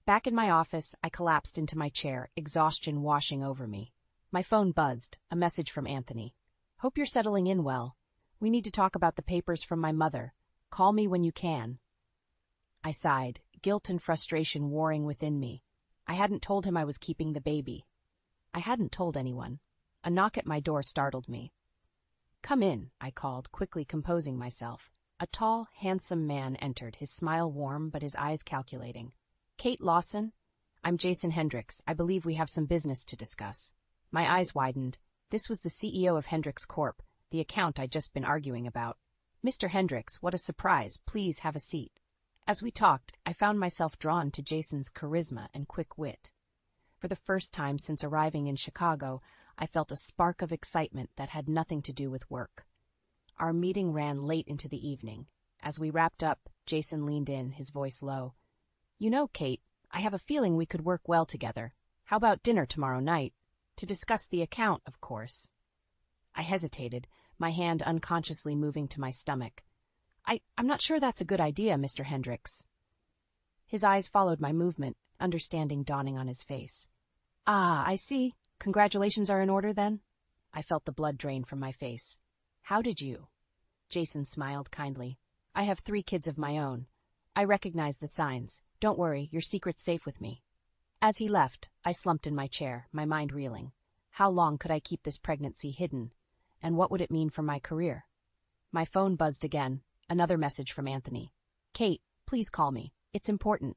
Back in my office, I collapsed into my chair, exhaustion washing over me. My phone buzzed, a message from Anthony. Hope you're settling in well. We need to talk about the papers from my mother. Call me when you can. I sighed, guilt and frustration warring within me. I hadn't told him I was keeping the baby. I hadn't told anyone. A knock at my door startled me. Come in, I called, quickly composing myself. A tall, handsome man entered, his smile warm but his eyes calculating. Kate Lawson? I'm Jason Hendricks. I believe we have some business to discuss. My eyes widened. This was the CEO of Hendricks Corp., the account I'd just been arguing about. Mr. Hendricks, what a surprise. Please have a seat. As we talked, I found myself drawn to Jason's charisma and quick wit. For the first time since arriving in Chicago, I felt a spark of excitement that had nothing to do with work. Our meeting ran late into the evening. As we wrapped up, Jason leaned in, his voice low. You know, Kate, I have a feeling we could work well together. How about dinner tomorrow night? To discuss the account, of course. I hesitated, my hand unconsciously moving to my stomach. I'm not sure that's a good idea, Mr. Hendricks. His eyes followed my movement, understanding dawning on his face. Ah, I see. Congratulations are in order, then? I felt the blood drain from my face. How did you? Jason smiled kindly. I have 3 kids of my own. I recognize the signs. Don't worry, your secret's safe with me. As he left, I slumped in my chair, my mind reeling. How long could I keep this pregnancy hidden? And what would it mean for my career? My phone buzzed again. Another message from Anthony. Kate, please call me. It's important.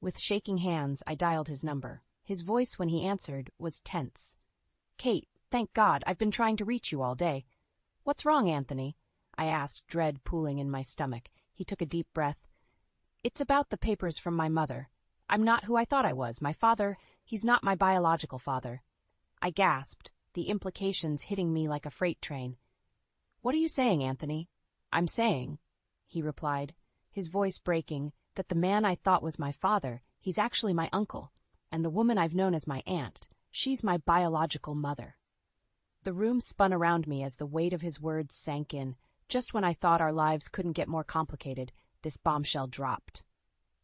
With shaking hands, I dialed his number. His voice, when he answered, was tense. Kate, thank God, I've been trying to reach you all day. What's wrong, Anthony? I asked, dread pooling in my stomach. He took a deep breath. It's about the papers from my mother. I'm not who I thought I was. My father, he's not my biological father. I gasped, the implications hitting me like a freight train. What are you saying, Anthony? I'm saying, he replied, his voice breaking, that the man I thought was my father, he's actually my uncle, and the woman I've known as my aunt, she's my biological mother. The room spun around me as the weight of his words sank in. Just when I thought our lives couldn't get more complicated, this bombshell dropped.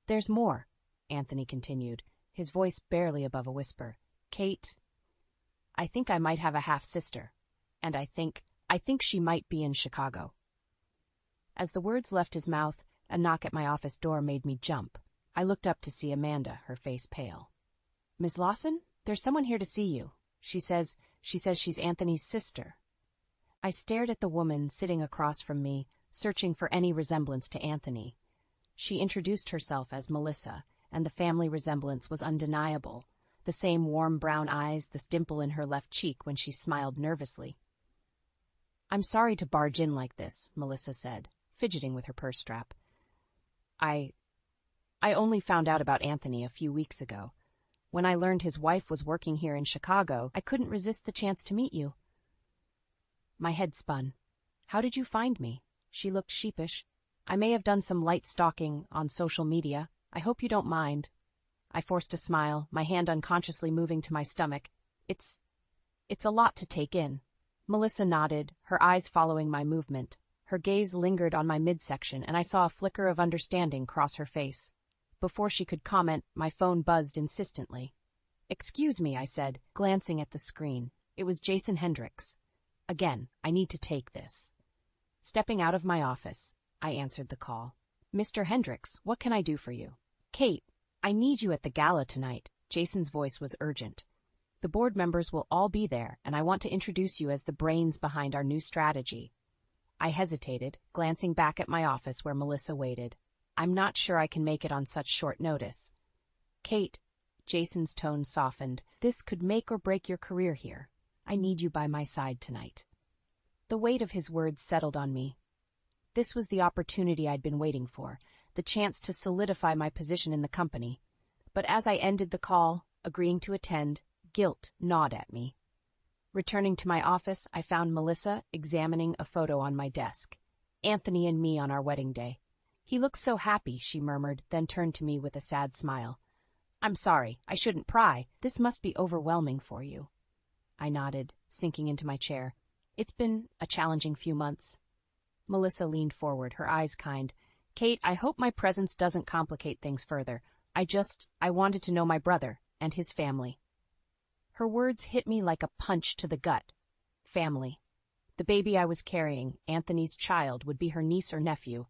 There's more, Anthony continued, his voice barely above a whisper. Kate, I think I might have a half-sister, and I think she might be in Chicago. As the words left his mouth, a knock at my office door made me jump. I looked up to see Amanda, her face pale. Ms. Lawson, there's someone here to see you. She says she's Anthony's sister. I stared at the woman sitting across from me, searching for any resemblance to Anthony. She introduced herself as Melissa, and the family resemblance was undeniable. The same warm brown eyes, the dimple in her left cheek when she smiled nervously. I'm sorry to barge in like this, Melissa said, fidgeting with her purse strap. I only found out about Anthony a few weeks ago. When I learned his wife was working here in Chicago, I couldn't resist the chance to meet you. My head spun. How did you find me? She looked sheepish. I may have done some light stalking on social media. I hope you don't mind. I forced a smile, my hand unconsciously moving to my stomach. It's a lot to take in. Melissa nodded, her eyes following my movement. Her gaze lingered on my midsection, and I saw a flicker of understanding cross her face. Before she could comment, my phone buzzed insistently. Excuse me, I said, glancing at the screen. It was Jason Hendricks. Again, I need to take this. Stepping out of my office, I answered the call. Mr. Hendricks, what can I do for you? Kate, I need you at the gala tonight. Jason's voice was urgent. The board members will all be there, and I want to introduce you as the brains behind our new strategy. I hesitated, glancing back at my office where Melissa waited. I'm not sure I can make it on such short notice. Kate, Jason's tone softened, this could make or break your career here. I need you by my side tonight. The weight of his words settled on me. This was the opportunity I'd been waiting for, the chance to solidify my position in the company. But as I ended the call, agreeing to attend, guilt gnawed at me. Returning to my office, I found Melissa examining a photo on my desk. Anthony and me on our wedding day. He looks so happy, she murmured, then turned to me with a sad smile. I'm sorry, I shouldn't pry. This must be overwhelming for you. I nodded, sinking into my chair. It's been a challenging few months. Melissa leaned forward, her eyes kind. Kate, I hope my presence doesn't complicate things further. I wanted to know my brother and his family. Her words hit me like a punch to the gut. Family. The baby I was carrying, Anthony's child, would be her niece or nephew.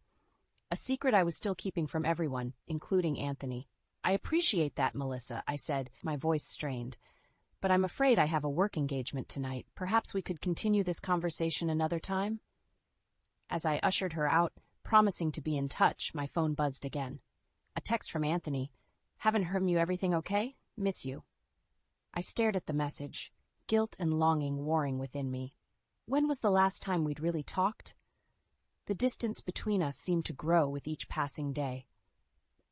A secret I was still keeping from everyone, including Anthony. I appreciate that, Melissa, I said, my voice strained. But I'm afraid I have a work engagement tonight. Perhaps we could continue this conversation another time? As I ushered her out, promising to be in touch, my phone buzzed again. A text from Anthony. Haven't heard from you. Everything okay? Miss you. I stared at the message, guilt and longing warring within me. When was the last time we'd really talked? The distance between us seemed to grow with each passing day.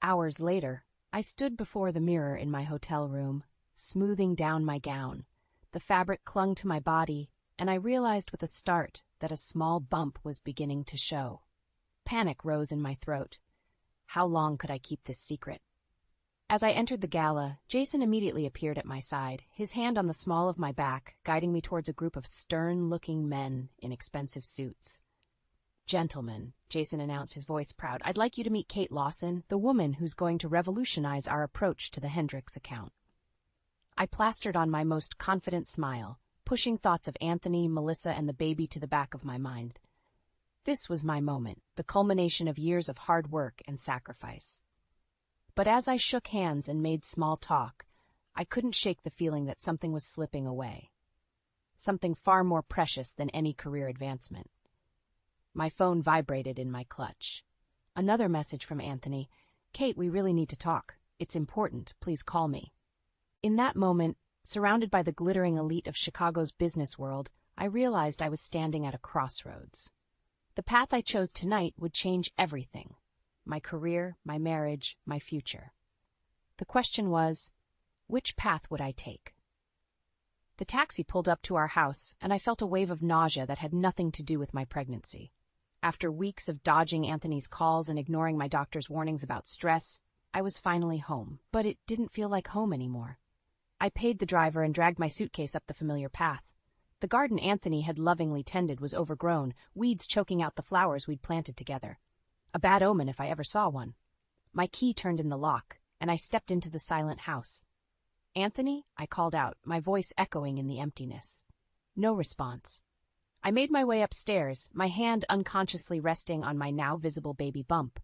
Hours later, I stood before the mirror in my hotel room, smoothing down my gown. The fabric clung to my body, and I realized with a start that a small bump was beginning to show. Panic rose in my throat. How long could I keep this secret? As I entered the gala, Jason immediately appeared at my side, his hand on the small of my back, guiding me towards a group of stern-looking men in expensive suits. Gentlemen, Jason announced, his voice proud, I'd like you to meet Kate Lawson, the woman who's going to revolutionize our approach to the Hendricks account. I plastered on my most confident smile, pushing thoughts of Anthony, Melissa, and the baby to the back of my mind. This was my moment, the culmination of years of hard work and sacrifice. But as I shook hands and made small talk, I couldn't shake the feeling that something was slipping away. Something far more precious than any career advancement. My phone vibrated in my clutch. Another message from Anthony. Kate, we really need to talk. It's important. Please call me. In that moment, surrounded by the glittering elite of Chicago's business world, I realized I was standing at a crossroads. The path I chose tonight would change everything. My career, my marriage, my future. The question was, which path would I take? The taxi pulled up to our house, and I felt a wave of nausea that had nothing to do with my pregnancy. After weeks of dodging Anthony's calls and ignoring my doctor's warnings about stress, I was finally home, but it didn't feel like home anymore. I paid the driver and dragged my suitcase up the familiar path. The garden Anthony had lovingly tended was overgrown, weeds choking out the flowers we'd planted together. A bad omen if I ever saw one. My key turned in the lock, and I stepped into the silent house. Anthony, I called out, my voice echoing in the emptiness. No response. I made my way upstairs, my hand unconsciously resting on my now visible baby bump.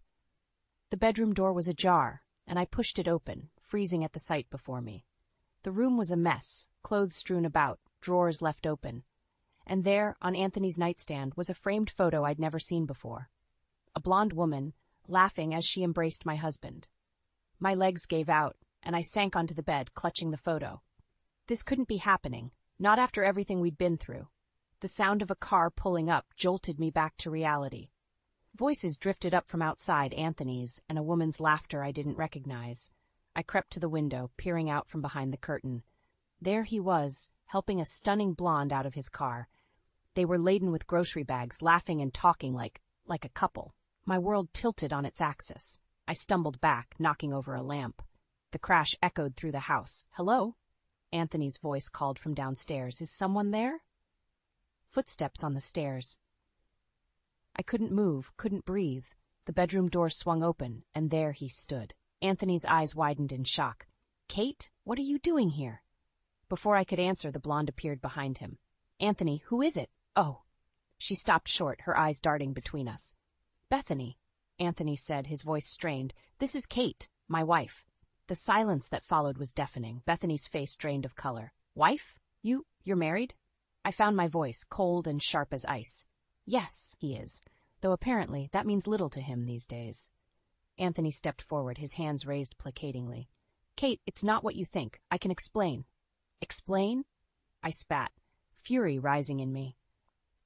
The bedroom door was ajar, and I pushed it open, freezing at the sight before me. The room was a mess, clothes strewn about, drawers left open. And there, on Anthony's nightstand, was a framed photo I'd never seen before. A blonde woman, laughing as she embraced my husband. My legs gave out, and I sank onto the bed, clutching the photo. This couldn't be happening, not after everything we'd been through. The sound of a car pulling up jolted me back to reality. Voices drifted up from outside Anthony's, and a woman's laughter I didn't recognize. I crept to the window, peering out from behind the curtain. There he was, helping a stunning blonde out of his car. They were laden with grocery bags, laughing and talking like a couple. My world tilted on its axis. I stumbled back, knocking over a lamp. The crash echoed through the house. Hello? Anthony's voice called from downstairs. Is someone there? Footsteps on the stairs. I couldn't move, couldn't breathe. The bedroom door swung open, and there he stood. Anthony's eyes widened in shock. Kate, what are you doing here? Before I could answer, the blonde appeared behind him. Anthony, who is it? Oh. She stopped short, her eyes darting between us. Bethany, Anthony said, his voice strained. This is Kate, my wife. The silence that followed was deafening. Bethany's face drained of color. Wife? You're married? I found my voice, cold and sharp as ice. Yes, he is, though apparently that means little to him these days. Anthony stepped forward, his hands raised placatingly. Kate, it's not what you think. I can explain. Explain? I spat, fury rising in me.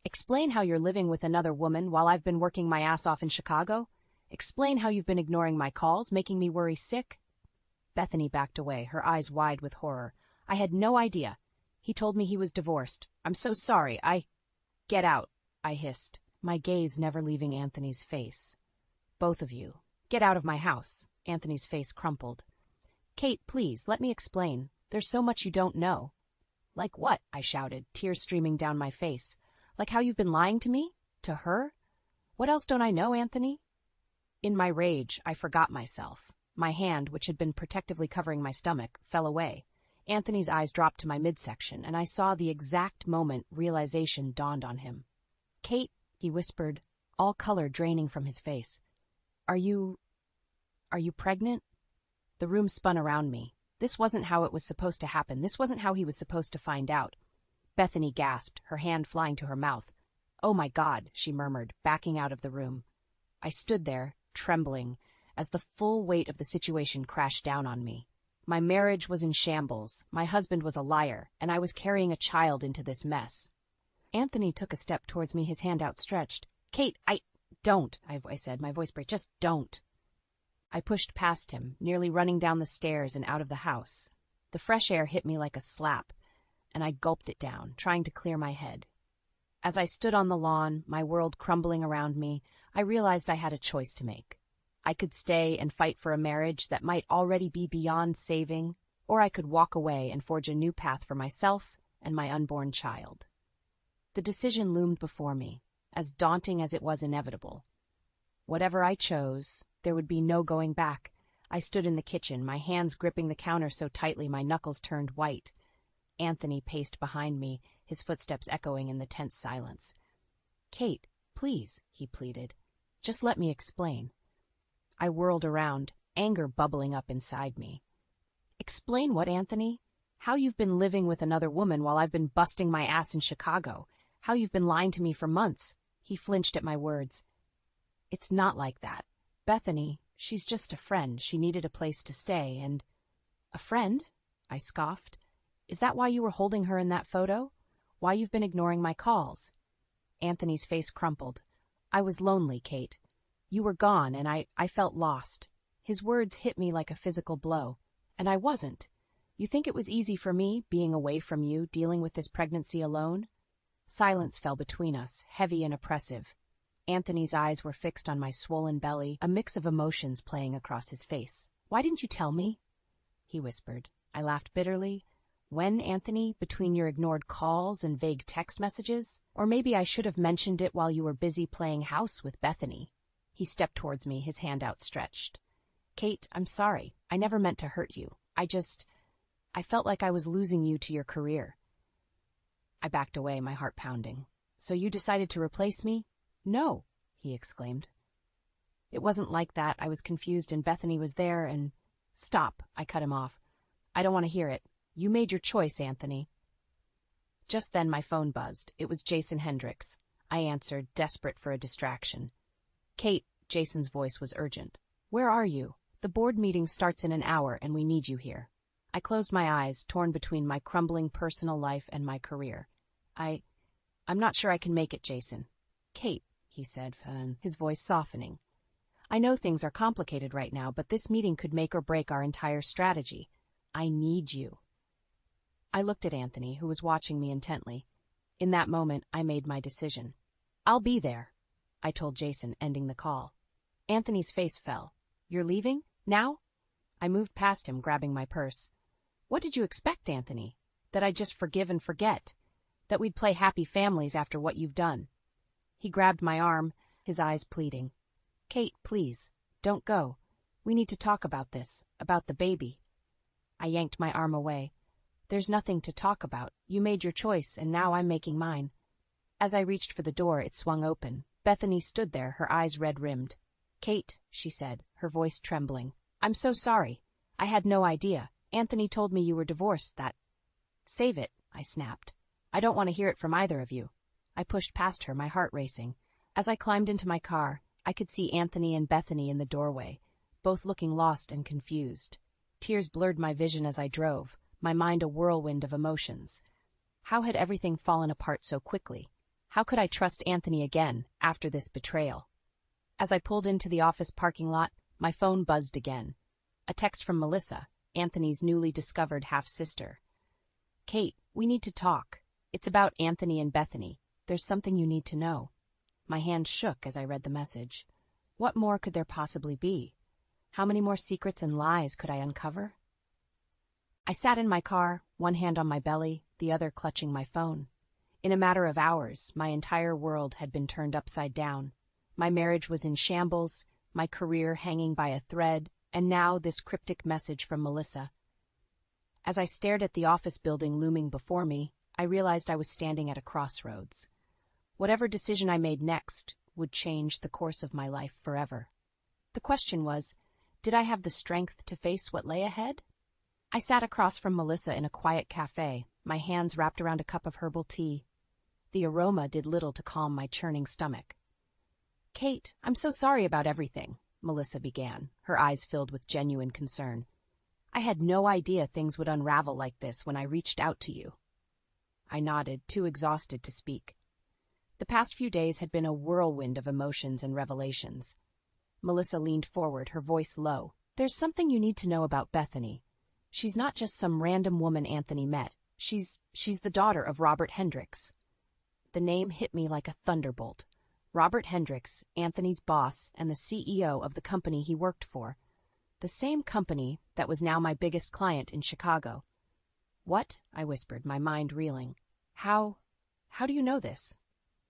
Explain how you're living with another woman while I've been working my ass off in Chicago? Explain how you've been ignoring my calls, making me worry sick? Bethany backed away, her eyes wide with horror. I had no idea. He told me he was divorced. I'm so sorry. Get out, I hissed, my gaze never leaving Anthony's face. Both of you. Get out of my house. Anthony's face crumpled. Kate, please, let me explain. There's so much you don't know. Like what? I shouted, tears streaming down my face. Like how you've been lying to me? To her? What else don't I know, Anthony? In my rage, I forgot myself. My hand, which had been protectively covering my stomach, fell away. Anthony's eyes dropped to my midsection, and I saw the exact moment realization dawned on him. "Kate," he whispered, all color draining from his face. Are you pregnant?" The room spun around me. This wasn't how it was supposed to happen. This wasn't how he was supposed to find out. Bethany gasped, her hand flying to her mouth. "Oh my God," she murmured, backing out of the room. I stood there, trembling, as the full weight of the situation crashed down on me. My marriage was in shambles, my husband was a liar, and I was carrying a child into this mess. Anthony took a step towards me, his hand outstretched. "Kate, don't," I said, my voice break. "Just don't." I pushed past him, nearly running down the stairs and out of the house. The fresh air hit me like a slap, and I gulped it down, trying to clear my head. As I stood on the lawn, my world crumbling around me, I realized I had a choice to make. I could stay and fight for a marriage that might already be beyond saving, or I could walk away and forge a new path for myself and my unborn child. The decision loomed before me, as daunting as it was inevitable. Whatever I chose, there would be no going back. I stood in the kitchen, my hands gripping the counter so tightly my knuckles turned white. Anthony paced behind me, his footsteps echoing in the tense silence. "Kate, please," he pleaded. "Just let me explain." I whirled around, anger bubbling up inside me. "Explain what, Anthony? How you've been living with another woman while I've been busting my ass in Chicago. How you've been lying to me for months." He flinched at my words. "It's not like that. Bethany, she's just a friend. She needed a place to stay, and—" "A friend?" I scoffed. "Is that why you were holding her in that photo? Why you've been ignoring my calls?" Anthony's face crumpled. "I was lonely, Kate. You were gone, and I felt lost." His words hit me like a physical blow. And I wasn't. You think it was easy for me, being away from you, dealing with this pregnancy alone? Silence fell between us, heavy and oppressive. Anthony's eyes were fixed on my swollen belly, a mix of emotions playing across his face. "Why didn't you tell me?" he whispered. I laughed bitterly. "When, Anthony? Between your ignored calls and vague text messages? Or maybe I should have mentioned it while you were busy playing house with Bethany." He stepped towards me, his hand outstretched. "Kate, I'm sorry. I never meant to hurt you. I felt like I was losing you to your career." I backed away, my heart pounding. "So you decided to replace me?" "No," he exclaimed. "It wasn't like that. I was confused and Bethany was there and—" "Stop," I cut him off. "I don't want to hear it. You made your choice, Anthony." Just then my phone buzzed. It was Jason Hendricks. I answered, desperate for a distraction. "Kate," Jason's voice was urgent. "Where are you? The board meeting starts in an hour and we need you here." I closed my eyes, torn between my crumbling personal life and my career. I'm not sure I can make it, Jason." "Kate," he said, his voice softening. "I know things are complicated right now, but this meeting could make or break our entire strategy. I need you." I looked at Anthony, who was watching me intently. In that moment, I made my decision. "I'll be there," I told Jason, ending the call. Anthony's face fell. "You're leaving? Now?" I moved past him, grabbing my purse. "What did you expect, Anthony? That I'd just forgive and forget? That we'd play happy families after what you've done?" He grabbed my arm, his eyes pleading. "Kate, please, don't go. We need to talk about this, about the baby." I yanked my arm away. "There's nothing to talk about. You made your choice, and now I'm making mine." As I reached for the door, it swung open. Bethany stood there, her eyes red-rimmed. "Kate," she said, her voice trembling. "I'm so sorry. I had no idea. Anthony told me you were divorced, that—" "Save it," I snapped. "I don't want to hear it from either of you." I pushed past her, my heart racing. As I climbed into my car, I could see Anthony and Bethany in the doorway, both looking lost and confused. Tears blurred my vision as I drove, my mind a whirlwind of emotions. How had everything fallen apart so quickly? How could I trust Anthony again, after this betrayal? As I pulled into the office parking lot, my phone buzzed again. A text from Melissa, Anthony's newly discovered half-sister. "Kate, we need to talk. It's about Anthony and Bethany. There's something you need to know." My hand shook as I read the message. What more could there possibly be? How many more secrets and lies could I uncover? I sat in my car, one hand on my belly, the other clutching my phone. In a matter of hours, my entire world had been turned upside down. My marriage was in shambles, my career hanging by a thread, and now this cryptic message from Melissa. As I stared at the office building looming before me, I realized I was standing at a crossroads. Whatever decision I made next would change the course of my life forever. The question was, did I have the strength to face what lay ahead? I sat across from Melissa in a quiet cafe, my hands wrapped around a cup of herbal tea. The aroma did little to calm my churning stomach. "Kate, I'm so sorry about everything," Melissa began, her eyes filled with genuine concern. "I had no idea things would unravel like this when I reached out to you." I nodded, too exhausted to speak. The past few days had been a whirlwind of emotions and revelations. Melissa leaned forward, her voice low. "There's something you need to know about Bethany. She's not just some random woman Anthony met. She's the daughter of Robert Hendricks." The name hit me like a thunderbolt. Robert Hendricks, Anthony's boss and the CEO of the company he worked for. The same company that was now my biggest client in Chicago. "What?" I whispered, my mind reeling. How do you know this?"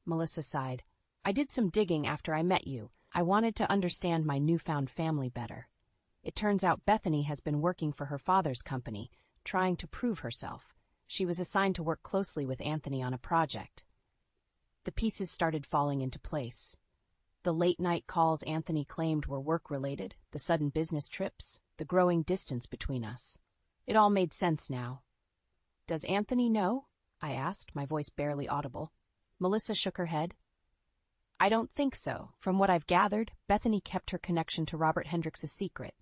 Melissa sighed. "I did some digging after I met you. I wanted to understand my newfound family better. It turns out Bethany has been working for her father's company, trying to prove herself. She was assigned to work closely with Anthony on a project." The pieces started falling into place. The late-night calls Anthony claimed were work-related, the sudden business trips, the growing distance between us. It all made sense now. "Does Anthony know?" I asked, my voice barely audible. Melissa shook her head. "I don't think so. From what I've gathered, Bethany kept her connection to Robert Hendricks a secret.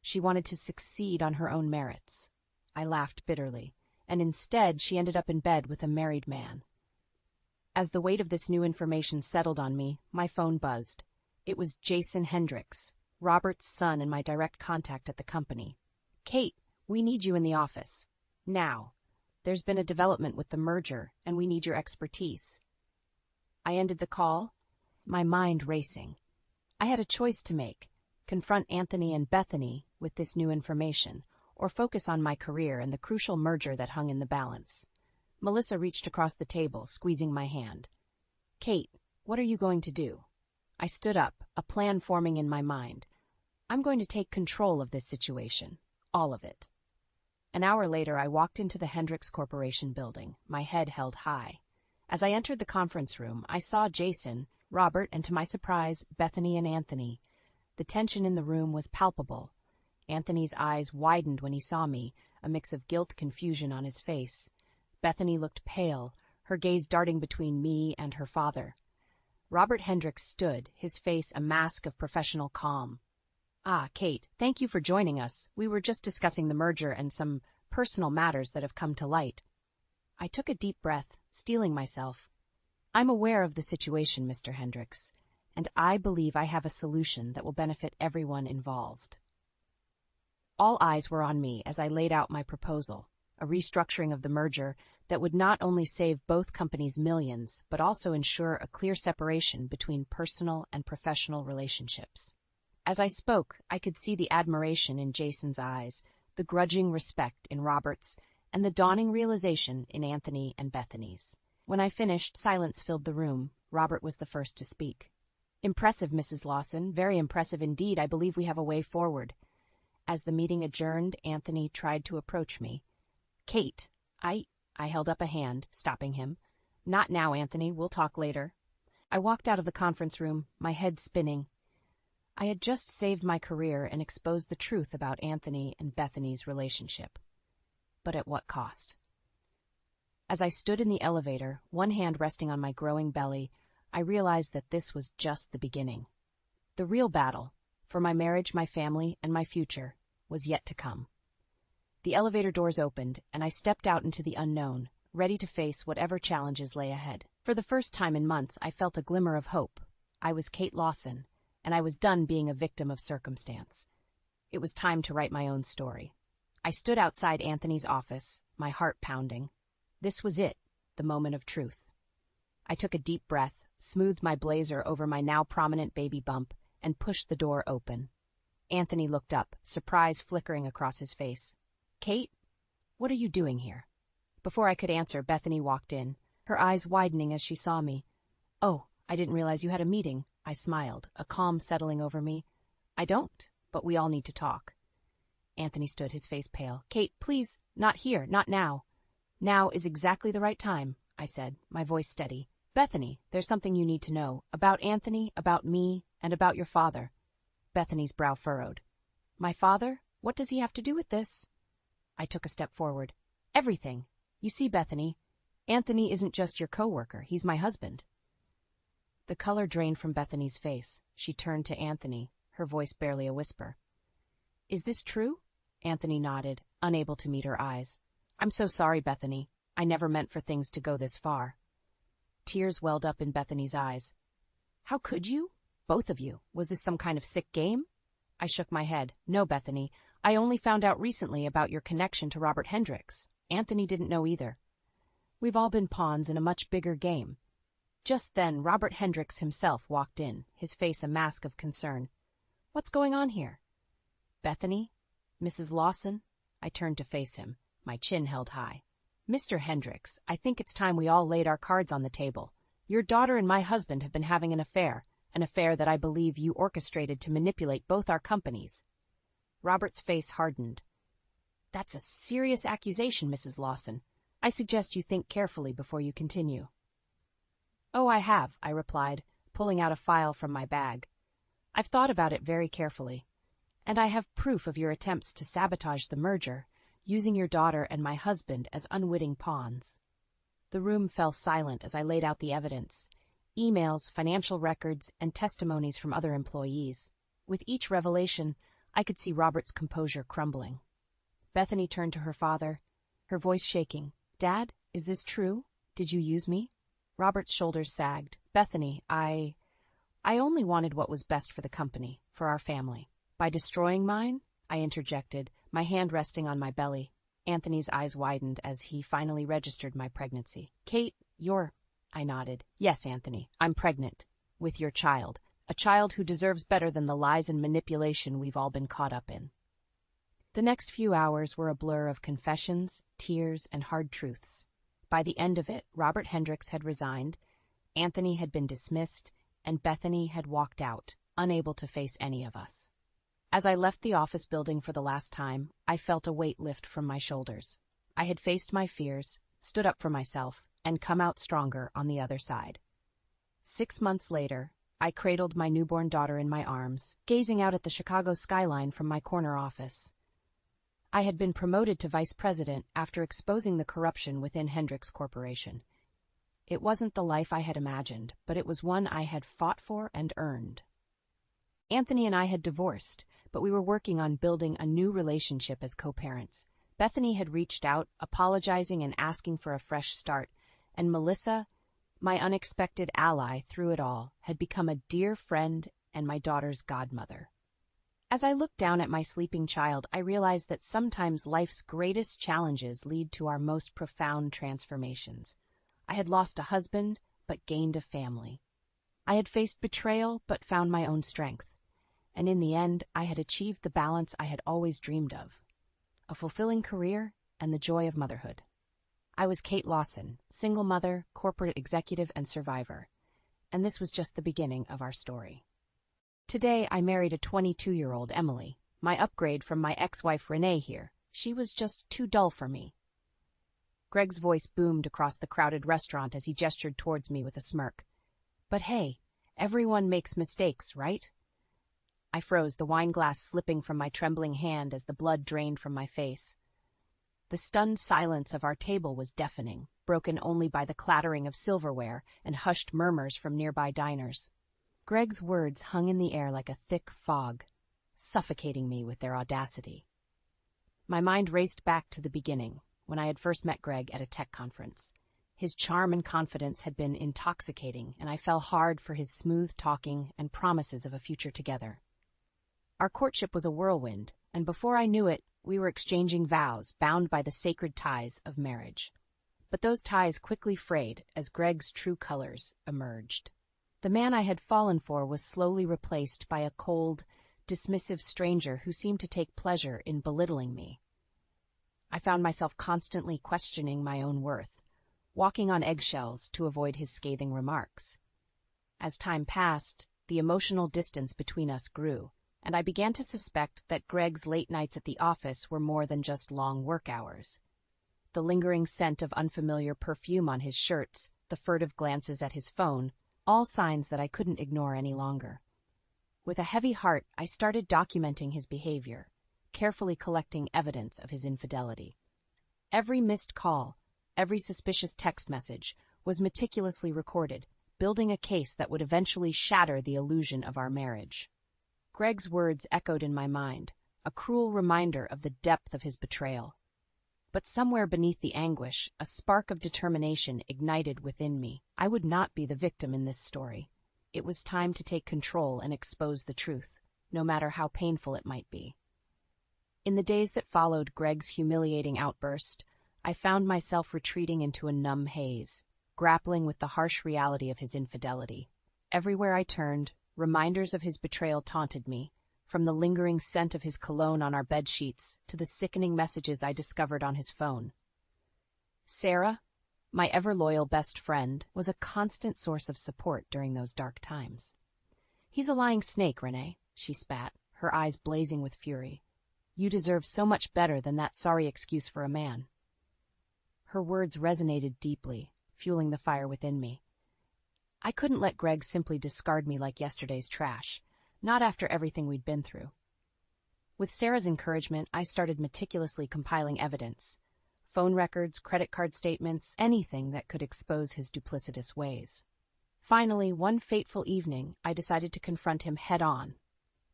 She wanted to succeed on her own merits." I laughed bitterly, and instead she ended up in bed with a married man. As the weight of this new information settled on me, my phone buzzed. It was Jason Hendricks, Robert's son and my direct contact at the company. "Kate, we need you in the office. Now. There's been a development with the merger, and we need your expertise." I ended the call, my mind racing. I had a choice to make: confront Anthony and Bethany with this new information, or focus on my career and the crucial merger that hung in the balance. Melissa reached across the table, squeezing my hand. "Kate, what are you going to do?" I stood up, a plan forming in my mind. "I'm going to take control of this situation. All of it." An hour later, I walked into the Hendricks Corporation building, my head held high. As I entered the conference room, I saw Jason, Robert, and to my surprise, Bethany and Anthony. The tension in the room was palpable. Anthony's eyes widened when he saw me, a mix of guilt, confusion on his face. Bethany looked pale, her gaze darting between me and her father. Robert Hendricks stood, his face a mask of professional calm. "Ah, Kate, thank you for joining us. We were just discussing the merger and some personal matters that have come to light." I took a deep breath, steeling myself. "I'm aware of the situation, Mr. Hendricks, and I believe I have a solution that will benefit everyone involved." All eyes were on me as I laid out my proposal, a restructuring of the merger that would not only save both companies millions, but also ensure a clear separation between personal and professional relationships. As I spoke, I could see the admiration in Jason's eyes, the grudging respect in Robert's, and the dawning realization in Anthony and Bethany's. When I finished, silence filled the room. Robert was the first to speak. "Impressive, Mrs. Lawson, very impressive indeed. I believe we have a way forward." As the meeting adjourned, Anthony tried to approach me. "Kate, I held up a hand, stopping him. "Not now, Anthony. We'll talk later." I walked out of the conference room, my head spinning. I had just saved my career and exposed the truth about Anthony and Bethany's relationship. But at what cost? As I stood in the elevator, one hand resting on my growing belly, I realized that this was just the beginning. The real battle, for my marriage, my family, and my future, was yet to come. The elevator doors opened, and I stepped out into the unknown, ready to face whatever challenges lay ahead. For the first time in months, I felt a glimmer of hope. I was Kate Lawson, and I was done being a victim of circumstance. It was time to write my own story. I stood outside Anthony's office, my heart pounding. This was it, the moment of truth. I took a deep breath, smoothed my blazer over my now prominent baby bump, and pushed the door open. Anthony looked up, surprise flickering across his face. "Kate, what are you doing here?" Before I could answer, Bethany walked in, her eyes widening as she saw me. "Oh, I didn't realize you had a meeting. I smiled, a calm settling over me. I don't, but we all need to talk. Anthony stood, his face pale. Kate, please, not here, not now. Now is exactly the right time, I said, my voice steady. Bethany, there's something you need to know. About Anthony, about me, and about your father. Bethany's brow furrowed. My father? What does he have to do with this? I took a step forward. Everything. You see, Bethany, Anthony isn't just your coworker, he's my husband. The color drained from Bethany's face. She turned to Anthony, her voice barely a whisper. Is this true? Anthony nodded, unable to meet her eyes. I'm so sorry, Bethany. I never meant for things to go this far. Tears welled up in Bethany's eyes. How could you? Both of you. Was this some kind of sick game? I shook my head. No, Bethany. I only found out recently about your connection to Robert Hendricks. Anthony didn't know either. We've all been pawns in a much bigger game. Just then, Robert Hendricks himself walked in, his face a mask of concern. What's going on here? Bethany? Mrs. Lawson? I turned to face him, my chin held high. Mr. Hendricks, I think it's time we all laid our cards on the table. Your daughter and my husband have been having an affair that I believe you orchestrated to manipulate both our companies. Robert's face hardened. That's a serious accusation, Mrs. Lawson. I suggest you think carefully before you continue. Oh, I have, I replied, pulling out a file from my bag. I've thought about it very carefully, and I have proof of your attempts to sabotage the merger, using your daughter and my husband as unwitting pawns. The room fell silent as I laid out the evidence, emails, financial records, and testimonies from other employees. With each revelation, I could see Robert's composure crumbling. Bethany turned to her father, her voice shaking. Dad, is this true? Did you use me? Robert's shoulders sagged. Bethany, I only wanted what was best for the company, for our family. By destroying mine? I interjected, my hand resting on my belly. Anthony's eyes widened as he finally registered my pregnancy. Kate, I nodded. Yes, Anthony, I'm pregnant. With your child. A child who deserves better than the lies and manipulation we've all been caught up in. The next few hours were a blur of confessions, tears, and hard truths. By the end of it, Robert Hendricks had resigned, Anthony had been dismissed, and Bethany had walked out, unable to face any of us. As I left the office building for the last time, I felt a weight lift from my shoulders. I had faced my fears, stood up for myself, and come out stronger on the other side. 6 months later, I cradled my newborn daughter in my arms, gazing out at the Chicago skyline from my corner office. I had been promoted to vice president after exposing the corruption within Hendricks Corporation. It wasn't the life I had imagined, but it was one I had fought for and earned. Anthony and I had divorced, but we were working on building a new relationship as co-parents. Bethany had reached out, apologizing and asking for a fresh start, and Melissa, my unexpected ally through it all, had become a dear friend and my daughter's godmother. As I looked down at my sleeping child, I realized that sometimes life's greatest challenges lead to our most profound transformations. I had lost a husband, but gained a family. I had faced betrayal, but found my own strength. And in the end, I had achieved the balance I had always dreamed of. A fulfilling career and the joy of motherhood. I was Kate Lawson, single mother, corporate executive, and survivor. And this was just the beginning of our story. Today, I married a 22-year-old Emily, my upgrade from my ex-wife Renee here. She was just too dull for me. Greg's voice boomed across the crowded restaurant as he gestured towards me with a smirk. But hey, everyone makes mistakes, right? I froze, the wine glass slipping from my trembling hand as the blood drained from my face. The stunned silence of our table was deafening, broken only by the clattering of silverware and hushed murmurs from nearby diners. Greg's words hung in the air like a thick fog, suffocating me with their audacity. My mind raced back to the beginning, when I had first met Greg at a tech conference. His charm and confidence had been intoxicating, and I fell hard for his smooth talking and promises of a future together. Our courtship was a whirlwind, and before I knew it, we were exchanging vows bound by the sacred ties of marriage. But those ties quickly frayed as Greg's true colors emerged. The man I had fallen for was slowly replaced by a cold, dismissive stranger who seemed to take pleasure in belittling me. I found myself constantly questioning my own worth, walking on eggshells to avoid his scathing remarks. As time passed, the emotional distance between us grew, and I began to suspect that Greg's late nights at the office were more than just long work hours. The lingering scent of unfamiliar perfume on his shirts, the furtive glances at his phone, all signs that I couldn't ignore any longer. With a heavy heart, I started documenting his behavior, carefully collecting evidence of his infidelity. Every missed call, every suspicious text message was meticulously recorded, building a case that would eventually shatter the illusion of our marriage. Greg's words echoed in my mind, a cruel reminder of the depth of his betrayal. But somewhere beneath the anguish, a spark of determination ignited within me. I would not be the victim in this story. It was time to take control and expose the truth, no matter how painful it might be. In the days that followed Greg's humiliating outburst, I found myself retreating into a numb haze, grappling with the harsh reality of his infidelity. Everywhere I turned, reminders of his betrayal taunted me, from the lingering scent of his cologne on our bedsheets to the sickening messages I discovered on his phone. Sarah, my ever-loyal best friend, was a constant source of support during those dark times. "He's a lying snake, Renee," she spat, her eyes blazing with fury. "You deserve so much better than that sorry excuse for a man." Her words resonated deeply, fueling the fire within me. I couldn't let Greg simply discard me like yesterday's trash, not after everything we'd been through. With Sarah's encouragement, I started meticulously compiling evidence. Phone records, credit card statements, anything that could expose his duplicitous ways. Finally, one fateful evening, I decided to confront him head-on.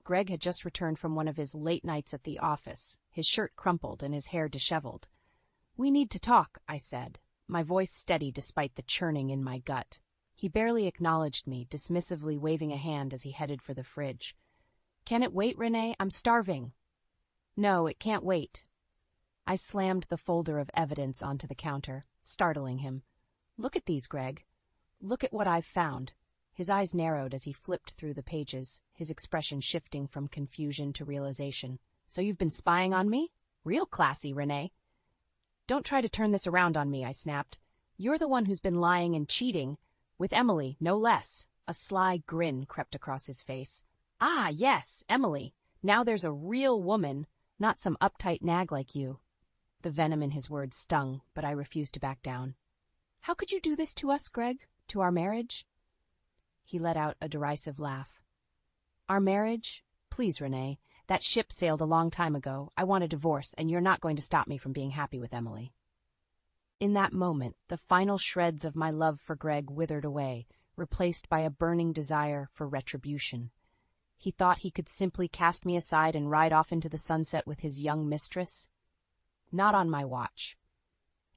Greg had just returned from one of his late nights at the office, his shirt crumpled and his hair disheveled. "We need to talk," I said, my voice steady despite the churning in my gut. He barely acknowledged me, dismissively waving a hand as he headed for the fridge. "Can it wait, Renee? I'm starving." "No, it can't wait." I slammed the folder of evidence onto the counter, startling him. "Look at these, Greg. Look at what I've found." His eyes narrowed as he flipped through the pages, his expression shifting from confusion to realization. "So you've been spying on me? Real classy, Renee." "Don't try to turn this around on me," I snapped. "You're the one who's been lying and cheating. With Emily, no less." A sly grin crept across his face. "Ah, yes, Emily. Now there's a real woman, not some uptight nag like you." The venom in his words stung, but I refused to back down. "How could you do this to us, Greg? To our marriage?" He let out a derisive laugh. "Our marriage? Please, Renee. That ship sailed a long time ago. I want a divorce, and you're not going to stop me from being happy with Emily." In that moment, the final shreds of my love for Greg withered away, replaced by a burning desire for retribution. He thought he could simply cast me aside and ride off into the sunset with his young mistress? Not on my watch.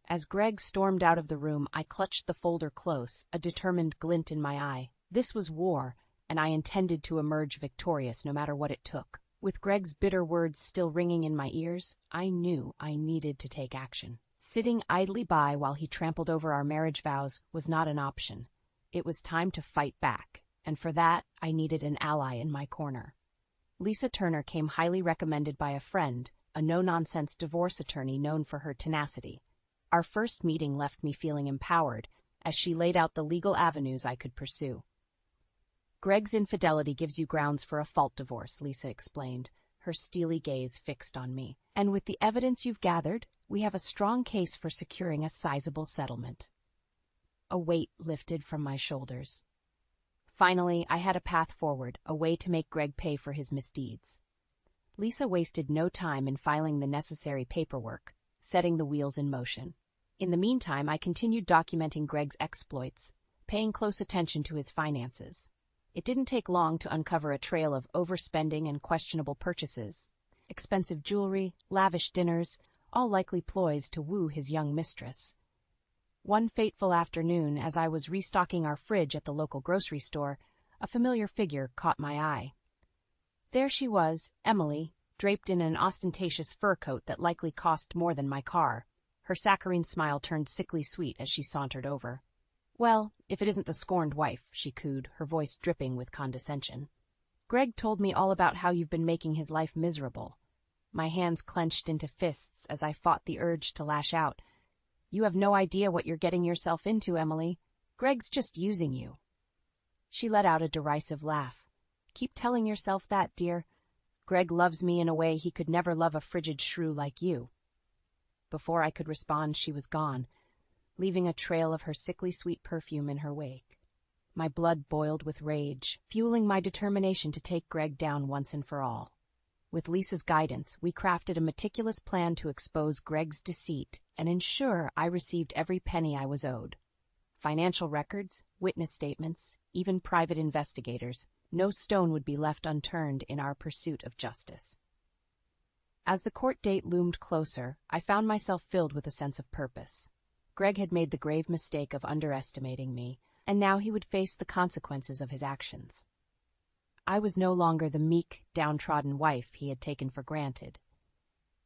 As Greg stormed out of the room, I clutched the folder close, a determined glint in my eye. This was war, and I intended to emerge victorious no matter what it took. With Greg's bitter words still ringing in my ears, I knew I needed to take action. Sitting idly by while he trampled over our marriage vows was not an option. It was time to fight back, and for that, I needed an ally in my corner. Lisa Turner came highly recommended by a friend, a no-nonsense divorce attorney known for her tenacity. Our first meeting left me feeling empowered, as she laid out the legal avenues I could pursue. "Greg's infidelity gives you grounds for a fault divorce," Lisa explained, her steely gaze fixed on me. "And with the evidence you've gathered, we have a strong case for securing a sizable settlement." A weight lifted from my shoulders. Finally, I had a path forward, a way to make Greg pay for his misdeeds. Lisa wasted no time in filing the necessary paperwork, setting the wheels in motion. In the meantime, I continued documenting Greg's exploits, paying close attention to his finances. It didn't take long to uncover a trail of overspending and questionable purchases. Expensive jewelry, lavish dinners, all likely ploys to woo his young mistress. One fateful afternoon, as I was restocking our fridge at the local grocery store, a familiar figure caught my eye. There she was, Emily, draped in an ostentatious fur coat that likely cost more than my car. Her saccharine smile turned sickly sweet as she sauntered over. "Well, if it isn't the scorned wife," she cooed, her voice dripping with condescension. "Greg told me all about how you've been making his life miserable." My hands clenched into fists as I fought the urge to lash out. "You have no idea what you're getting yourself into, Emily. Greg's just using you." She let out a derisive laugh. Keep telling yourself that, dear. Greg loves me in a way he could never love a frigid shrew like you. Before I could respond, she was gone, leaving a trail of her sickly sweet perfume in her wake. My blood boiled with rage, fueling my determination to take Greg down once and for all. With Lisa's guidance, we crafted a meticulous plan to expose Greg's deceit and ensure I received every penny I was owed. Financial records, witness statements, even private investigators, no stone would be left unturned in our pursuit of justice. As the court date loomed closer, I found myself filled with a sense of purpose. Greg had made the grave mistake of underestimating me, and now he would face the consequences of his actions. I was no longer the meek, downtrodden wife he had taken for granted.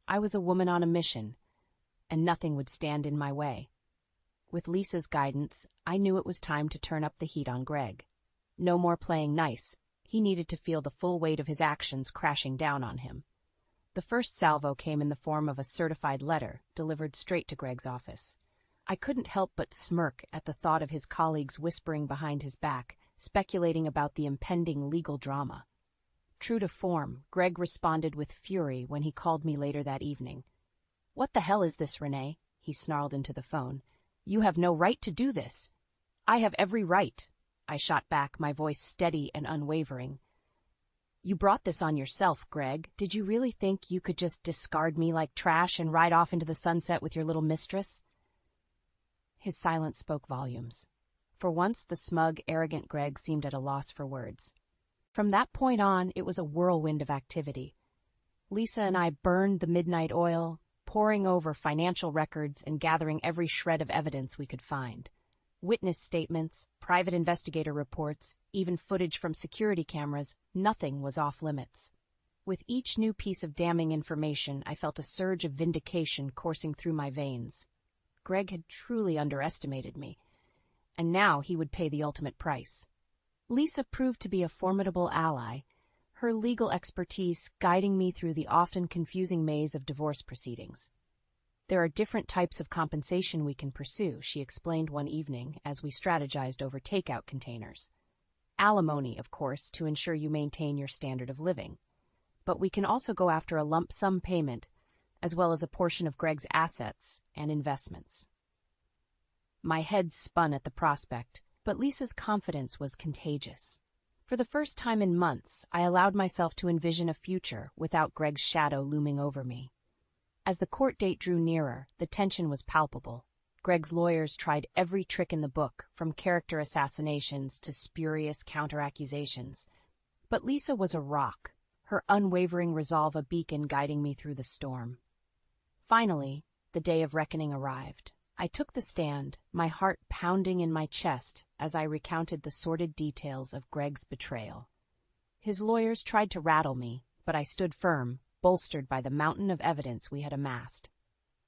I was a woman on a mission, and nothing would stand in my way. With Lisa's guidance, I knew it was time to turn up the heat on Greg. No more playing nice. He needed to feel the full weight of his actions crashing down on him. The first salvo came in the form of a certified letter delivered straight to Greg's office. I couldn't help but smirk at the thought of his colleagues whispering behind his back, speculating about the impending legal drama. True to form, Greg responded with fury when he called me later that evening. "What the hell is this, Renee?" he snarled into the phone. "You have no right to do this." "I have every right," I shot back, my voice steady and unwavering. "You brought this on yourself, Greg. Did you really think you could just discard me like trash and ride off into the sunset with your little mistress?" His silence spoke volumes. For once, the smug, arrogant Greg seemed at a loss for words. From that point on, it was a whirlwind of activity. Lisa and I burned the midnight oil, poring over financial records and gathering every shred of evidence we could find. Witness statements, private investigator reports, even footage from security cameras, nothing was off limits. With each new piece of damning information, I felt a surge of vindication coursing through my veins. Greg had truly underestimated me, and now he would pay the ultimate price. Lisa proved to be a formidable ally, her legal expertise guiding me through the often confusing maze of divorce proceedings. "There are different types of compensation we can pursue," she explained one evening as we strategized over takeout containers. "Alimony, of course, to ensure you maintain your standard of living. But we can also go after a lump sum payment, as well as a portion of Greg's assets and investments." My head spun at the prospect, but Lisa's confidence was contagious. For the first time in months, I allowed myself to envision a future without Greg's shadow looming over me. As the court date drew nearer, the tension was palpable. Greg's lawyers tried every trick in the book, from character assassinations to spurious counter-accusations. But Lisa was a rock, her unwavering resolve a beacon guiding me through the storm. Finally, the day of reckoning arrived. I took the stand, my heart pounding in my chest as I recounted the sordid details of Greg's betrayal. His lawyers tried to rattle me, but I stood firm, bolstered by the mountain of evidence we had amassed.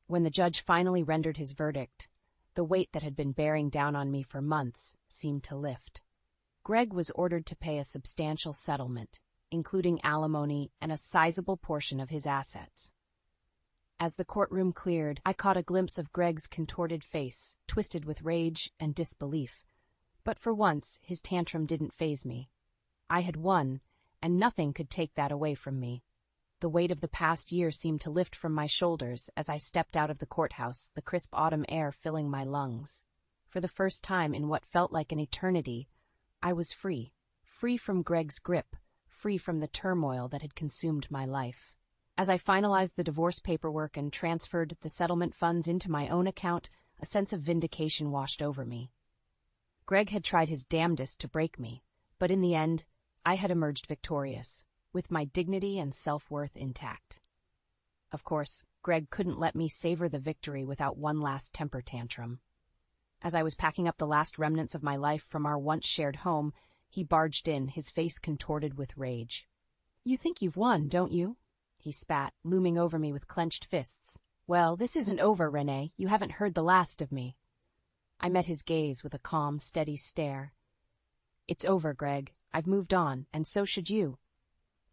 When the judge finally rendered his verdict, the weight that had been bearing down on me for months seemed to lift. Greg was ordered to pay a substantial settlement, including alimony and a sizable portion of his assets. As the courtroom cleared, I caught a glimpse of Greg's contorted face, twisted with rage and disbelief. But for once, his tantrum didn't faze me. I had won, and nothing could take that away from me. The weight of the past year seemed to lift from my shoulders as I stepped out of the courthouse, the crisp autumn air filling my lungs. For the first time in what felt like an eternity, I was free. Free from Greg's grip, free from the turmoil that had consumed my life. As I finalized the divorce paperwork and transferred the settlement funds into my own account, a sense of vindication washed over me. Greg had tried his damnedest to break me, but in the end, I had emerged victorious, with my dignity and self-worth intact. Of course, Greg couldn't let me savor the victory without one last temper tantrum. As I was packing up the last remnants of my life from our once-shared home, he barged in, his face contorted with rage. "You think you've won, don't you?" he spat, looming over me with clenched fists. "Well, this isn't over, Renee. You haven't heard the last of me." I met his gaze with a calm, steady stare. "It's over, Greg. I've moved on, and so should you."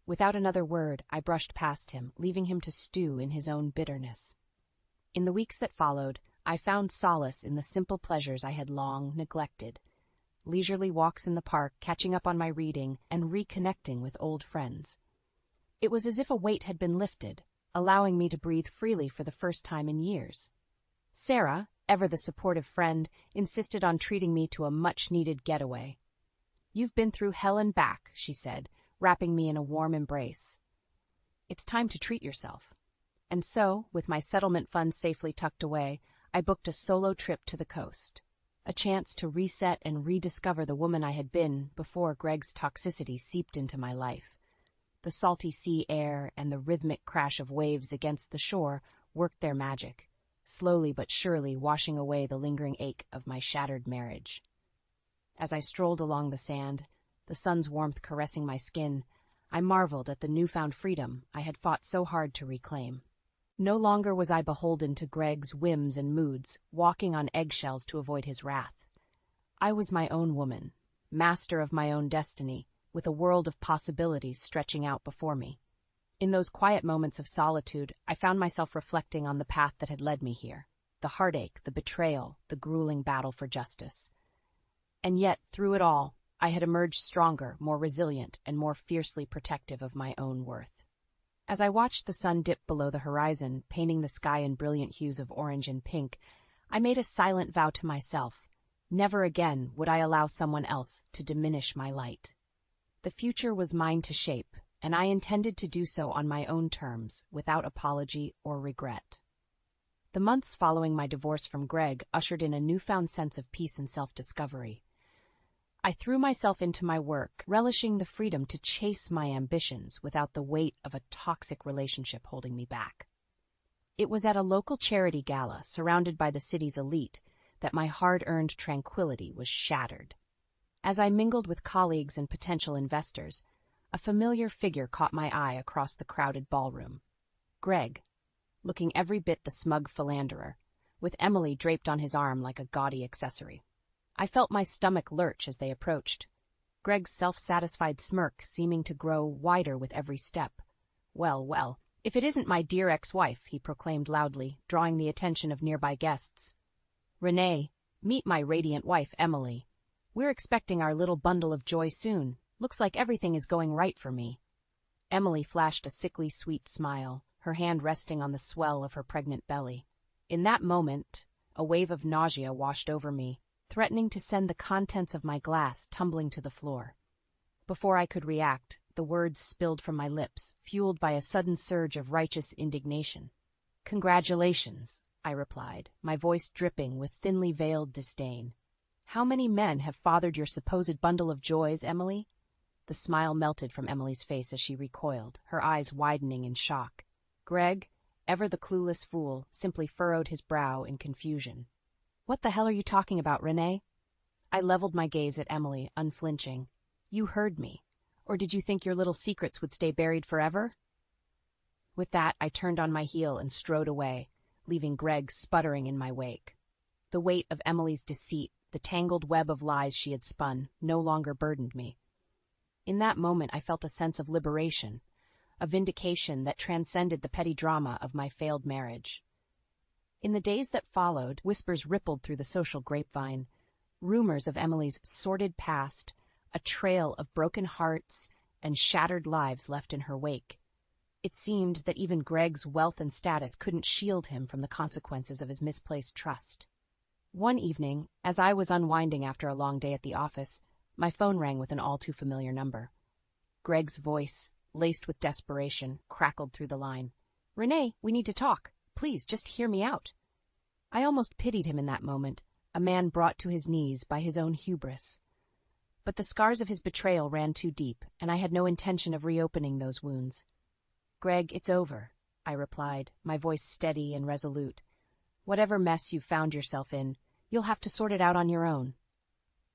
Without another word, I brushed past him, leaving him to stew in his own bitterness. In the weeks that followed, I found solace in the simple pleasures I had long neglected. leisurely walks in the park, catching up on my reading, and reconnecting with old friends. It was as if a weight had been lifted, allowing me to breathe freely for the first time in years. Sarah, ever the supportive friend, insisted on treating me to a much-needed getaway. "You've been through hell and back," she said, wrapping me in a warm embrace. "It's time to treat yourself." And so, with my settlement funds safely tucked away, I booked a solo trip to the coast. A chance to reset and rediscover the woman I had been before Greg's toxicity seeped into my life. The salty sea air and the rhythmic crash of waves against the shore worked their magic, slowly but surely washing away the lingering ache of my shattered marriage. As I strolled along the sand, the sun's warmth caressing my skin, I marveled at the newfound freedom I had fought so hard to reclaim. No longer was I beholden to Greg's whims and moods, walking on eggshells to avoid his wrath. I was my own woman, master of my own destiny, with a world of possibilities stretching out before me. In those quiet moments of solitude, I found myself reflecting on the path that had led me here, the heartache, the betrayal, the grueling battle for justice. And yet, through it all, I had emerged stronger, more resilient, and more fiercely protective of my own worth. As I watched the sun dip below the horizon, painting the sky in brilliant hues of orange and pink, I made a silent vow to myself. Never again would I allow someone else to diminish my light. The future was mine to shape, and I intended to do so on my own terms, without apology or regret. The months following my divorce from Greg ushered in a newfound sense of peace and self-discovery. I threw myself into my work, relishing the freedom to chase my ambitions without the weight of a toxic relationship holding me back. It was at a local charity gala, surrounded by the city's elite, that my hard-earned tranquility was shattered. As I mingled with colleagues and potential investors, a familiar figure caught my eye across the crowded ballroom. Greg, looking every bit the smug philanderer, with Emily draped on his arm like a gaudy accessory. I felt my stomach lurch as they approached, Greg's self-satisfied smirk seeming to grow wider with every step. "Well, well, if it isn't my dear ex-wife," he proclaimed loudly, drawing the attention of nearby guests. "Renee, meet my radiant wife, Emily. We're expecting our little bundle of joy soon. Looks like everything is going right for me." Emily flashed a sickly sweet smile, her hand resting on the swell of her pregnant belly. In that moment, a wave of nausea washed over me, threatening to send the contents of my glass tumbling to the floor. Before I could react, the words spilled from my lips, fueled by a sudden surge of righteous indignation. "Congratulations," I replied, my voice dripping with thinly veiled disdain. "How many men have fathered your supposed bundle of joys, Emily?" The smile melted from Emily's face as she recoiled, her eyes widening in shock. Greg, ever the clueless fool, simply furrowed his brow in confusion. "What the hell are you talking about, Renee?" I leveled my gaze at Emily, unflinching. "You heard me. Or did you think your little secrets would stay buried forever?" With that, I turned on my heel and strode away, leaving Greg sputtering in my wake. The weight of Emily's deceit, the tangled web of lies she had spun, no longer burdened me. In that moment, I felt a sense of liberation, a vindication that transcended the petty drama of my failed marriage. In the days that followed, whispers rippled through the social grapevine, rumors of Emily's sordid past, a trail of broken hearts and shattered lives left in her wake. It seemed that even Greg's wealth and status couldn't shield him from the consequences of his misplaced trust. One evening, as I was unwinding after a long day at the office, my phone rang with an all-too-familiar number. Greg's voice, laced with desperation, crackled through the line. "Renee, we need to talk. Please, just hear me out." I almost pitied him in that moment, a man brought to his knees by his own hubris. But the scars of his betrayal ran too deep, and I had no intention of reopening those wounds. "Greg, it's over," I replied, my voice steady and resolute. "Whatever mess you've found yourself in, you'll have to sort it out on your own."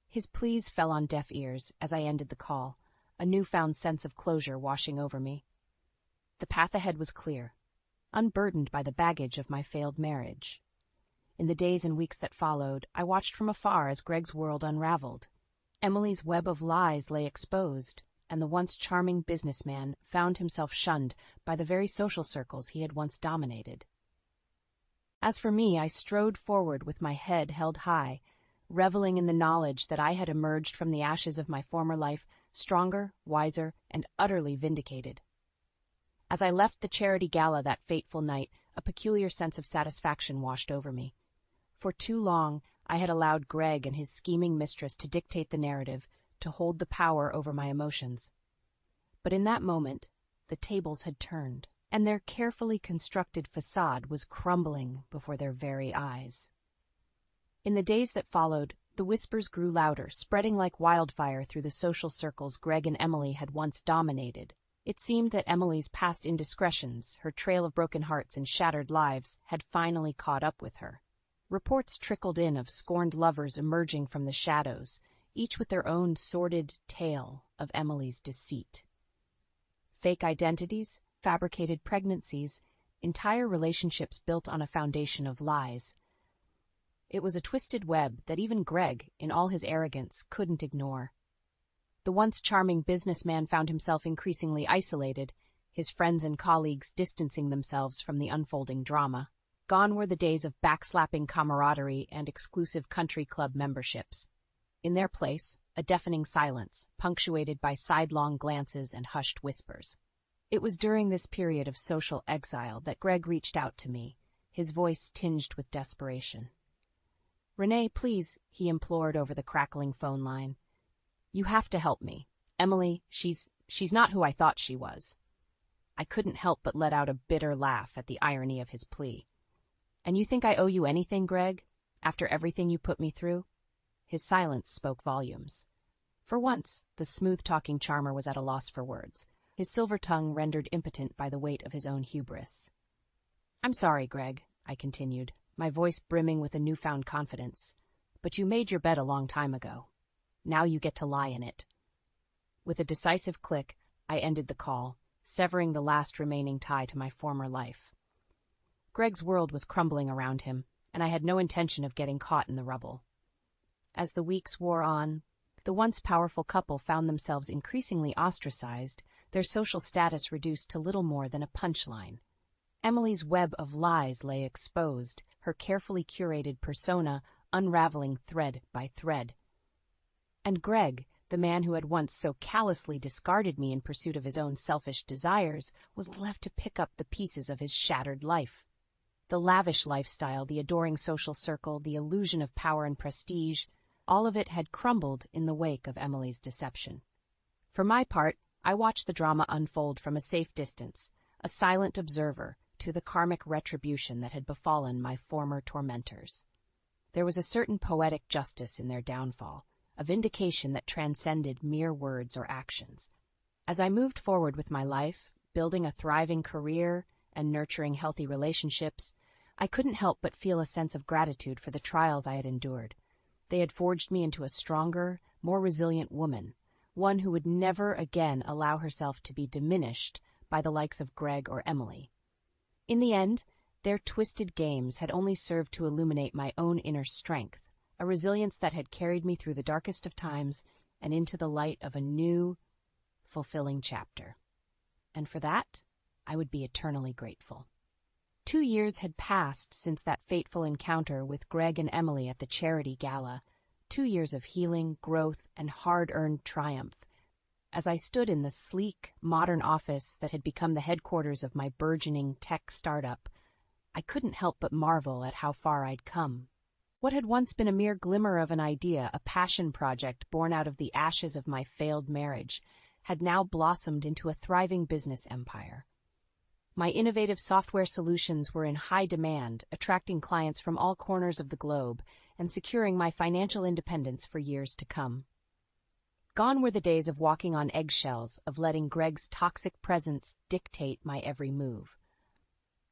His pleas fell on deaf ears as I ended the call, a newfound sense of closure washing over me. The path ahead was clear, unburdened by the baggage of my failed marriage. In the days and weeks that followed, I watched from afar as Greg's world unraveled. Emily's web of lies lay exposed, and the once charming businessman found himself shunned by the very social circles he had once dominated. As for me, I strode forward with my head held high, reveling in the knowledge that I had emerged from the ashes of my former life, stronger, wiser, and utterly vindicated. As I left the charity gala that fateful night, a peculiar sense of satisfaction washed over me. For too long, I had allowed Greg and his scheming mistress to dictate the narrative, to hold the power over my emotions. But in that moment, the tables had turned, and their carefully constructed facade was crumbling before their very eyes. In the days that followed, the whispers grew louder, spreading like wildfire through the social circles Greg and Emily had once dominated. It seemed that Emily's past indiscretions, her trail of broken hearts and shattered lives, had finally caught up with her. Reports trickled in of scorned lovers emerging from the shadows, each with their own sordid tale of Emily's deceit. Fake identities, fabricated pregnancies, entire relationships built on a foundation of lies. It was a twisted web that even Greg, in all his arrogance, couldn't ignore. The once charming businessman found himself increasingly isolated, his friends and colleagues distancing themselves from the unfolding drama. Gone were the days of backslapping camaraderie and exclusive country club memberships. In their place, a deafening silence, punctuated by sidelong glances and hushed whispers. It was during this period of social exile that Greg reached out to me, his voice tinged with desperation. "Renee, please," he implored over the crackling phone line. "You have to help me. Emily, she's not who I thought she was." I couldn't help but let out a bitter laugh at the irony of his plea. "And you think I owe you anything, Greg, after everything you put me through?" His silence spoke volumes. For once, the smooth-talking charmer was at a loss for words, his silver tongue rendered impotent by the weight of his own hubris. "I'm sorry, Greg," I continued, my voice brimming with a newfound confidence, "but you made your bed a long time ago. Now you get to lie in it." With a decisive click, I ended the call, severing the last remaining tie to my former life. Greg's world was crumbling around him, and I had no intention of getting caught in the rubble. As the weeks wore on, the once powerful couple found themselves increasingly ostracized, their social status reduced to little more than a punchline. Emily's web of lies lay exposed, her carefully curated persona unraveling thread by thread. And Greg, the man who had once so callously discarded me in pursuit of his own selfish desires, was left to pick up the pieces of his shattered life. The lavish lifestyle, the adoring social circle, the illusion of power and prestige, all of it had crumbled in the wake of Emily's deception. For my part, I watched the drama unfold from a safe distance, a silent observer, to the karmic retribution that had befallen my former tormentors. There was a certain poetic justice in their downfall, a vindication that transcended mere words or actions. As I moved forward with my life, building a thriving career and nurturing healthy relationships, I couldn't help but feel a sense of gratitude for the trials I had endured. They had forged me into a stronger, more resilient woman, one who would never again allow herself to be diminished by the likes of Greg or Emily. In the end, their twisted games had only served to illuminate my own inner strength, a resilience that had carried me through the darkest of times and into the light of a new, fulfilling chapter. And for that, I would be eternally grateful. 2 years had passed since that fateful encounter with Greg and Emily at the charity gala, 2 years of healing, growth, and hard-earned triumph. As I stood in the sleek, modern office that had become the headquarters of my burgeoning tech startup, I couldn't help but marvel at how far I'd come. What had once been a mere glimmer of an idea, a passion project born out of the ashes of my failed marriage, had now blossomed into a thriving business empire. My innovative software solutions were in high demand, attracting clients from all corners of the globe and securing my financial independence for years to come. Gone were the days of walking on eggshells, of letting Greg's toxic presence dictate my every move.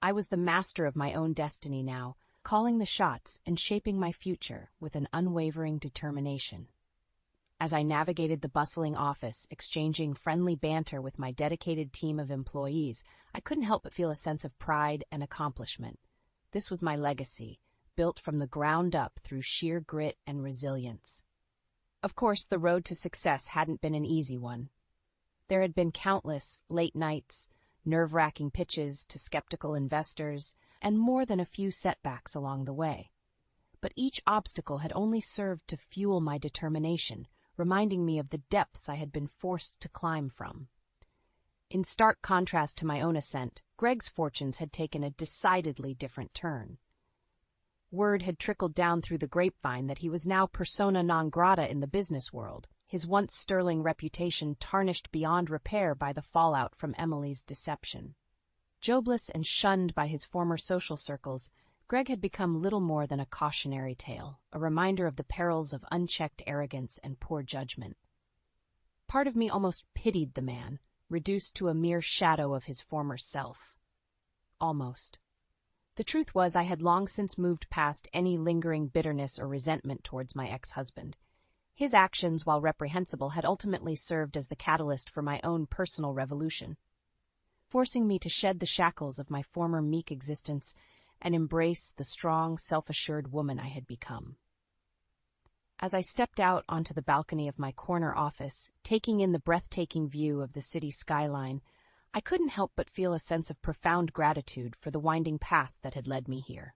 I was the master of my own destiny now, calling the shots and shaping my future with an unwavering determination. As I navigated the bustling office, exchanging friendly banter with my dedicated team of employees, I couldn't help but feel a sense of pride and accomplishment. This was my legacy, built from the ground up through sheer grit and resilience. Of course, the road to success hadn't been an easy one. There had been countless late nights, nerve-wracking pitches to skeptical investors, and more than a few setbacks along the way. but each obstacle had only served to fuel my determination, reminding me of the depths I had been forced to climb from. In stark contrast to my own ascent, Greg's fortunes had taken a decidedly different turn. Word had trickled down through the grapevine that he was now persona non grata in the business world, his once sterling reputation tarnished beyond repair by the fallout from Emily's deception. Jobless and shunned by his former social circles, Greg had become little more than a cautionary tale, a reminder of the perils of unchecked arrogance and poor judgment. Part of me almost pitied the man, reduced to a mere shadow of his former self. Almost. The truth was I had long since moved past any lingering bitterness or resentment towards my ex-husband. His actions, while reprehensible, had ultimately served as the catalyst for my own personal revolution, forcing me to shed the shackles of my former meek existence and embrace the strong, self-assured woman I had become. As I stepped out onto the balcony of my corner office, taking in the breathtaking view of the city skyline, I couldn't help but feel a sense of profound gratitude for the winding path that had led me here.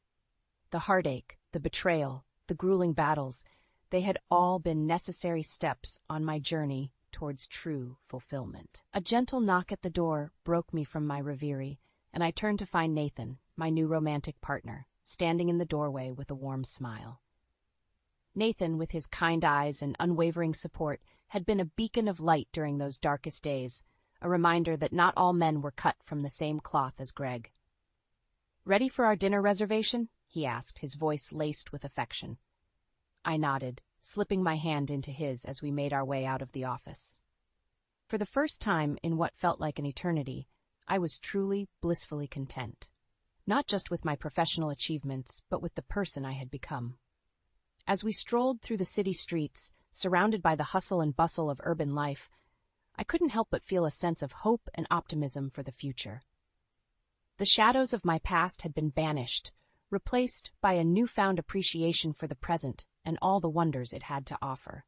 The heartache, the betrayal, the grueling battles, they had all been necessary steps on my journey towards true fulfillment. A gentle knock at the door broke me from my reverie, and I turned to find Nathan, my new romantic partner, standing in the doorway with a warm smile. Nathan, with his kind eyes and unwavering support, had been a beacon of light during those darkest days, a reminder that not all men were cut from the same cloth as Greg. "Ready for our dinner reservation?" he asked, his voice laced with affection. I nodded, slipping my hand into his as we made our way out of the office. For the first time in what felt like an eternity, I was truly, blissfully content. Not just with my professional achievements, but with the person I had become. As we strolled through the city streets, surrounded by the hustle and bustle of urban life, I couldn't help but feel a sense of hope and optimism for the future. The shadows of my past had been banished, replaced by a newfound appreciation for the present and all the wonders it had to offer.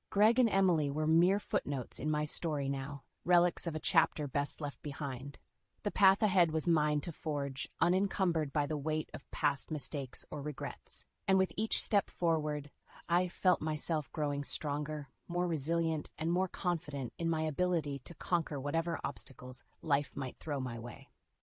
Greg and Emily were mere footnotes in my story now, relics of a chapter best left behind. The path ahead was mine to forge, unencumbered by the weight of past mistakes or regrets. And with each step forward, I felt myself growing stronger, more resilient, and more confident in my ability to conquer whatever obstacles life might throw my way.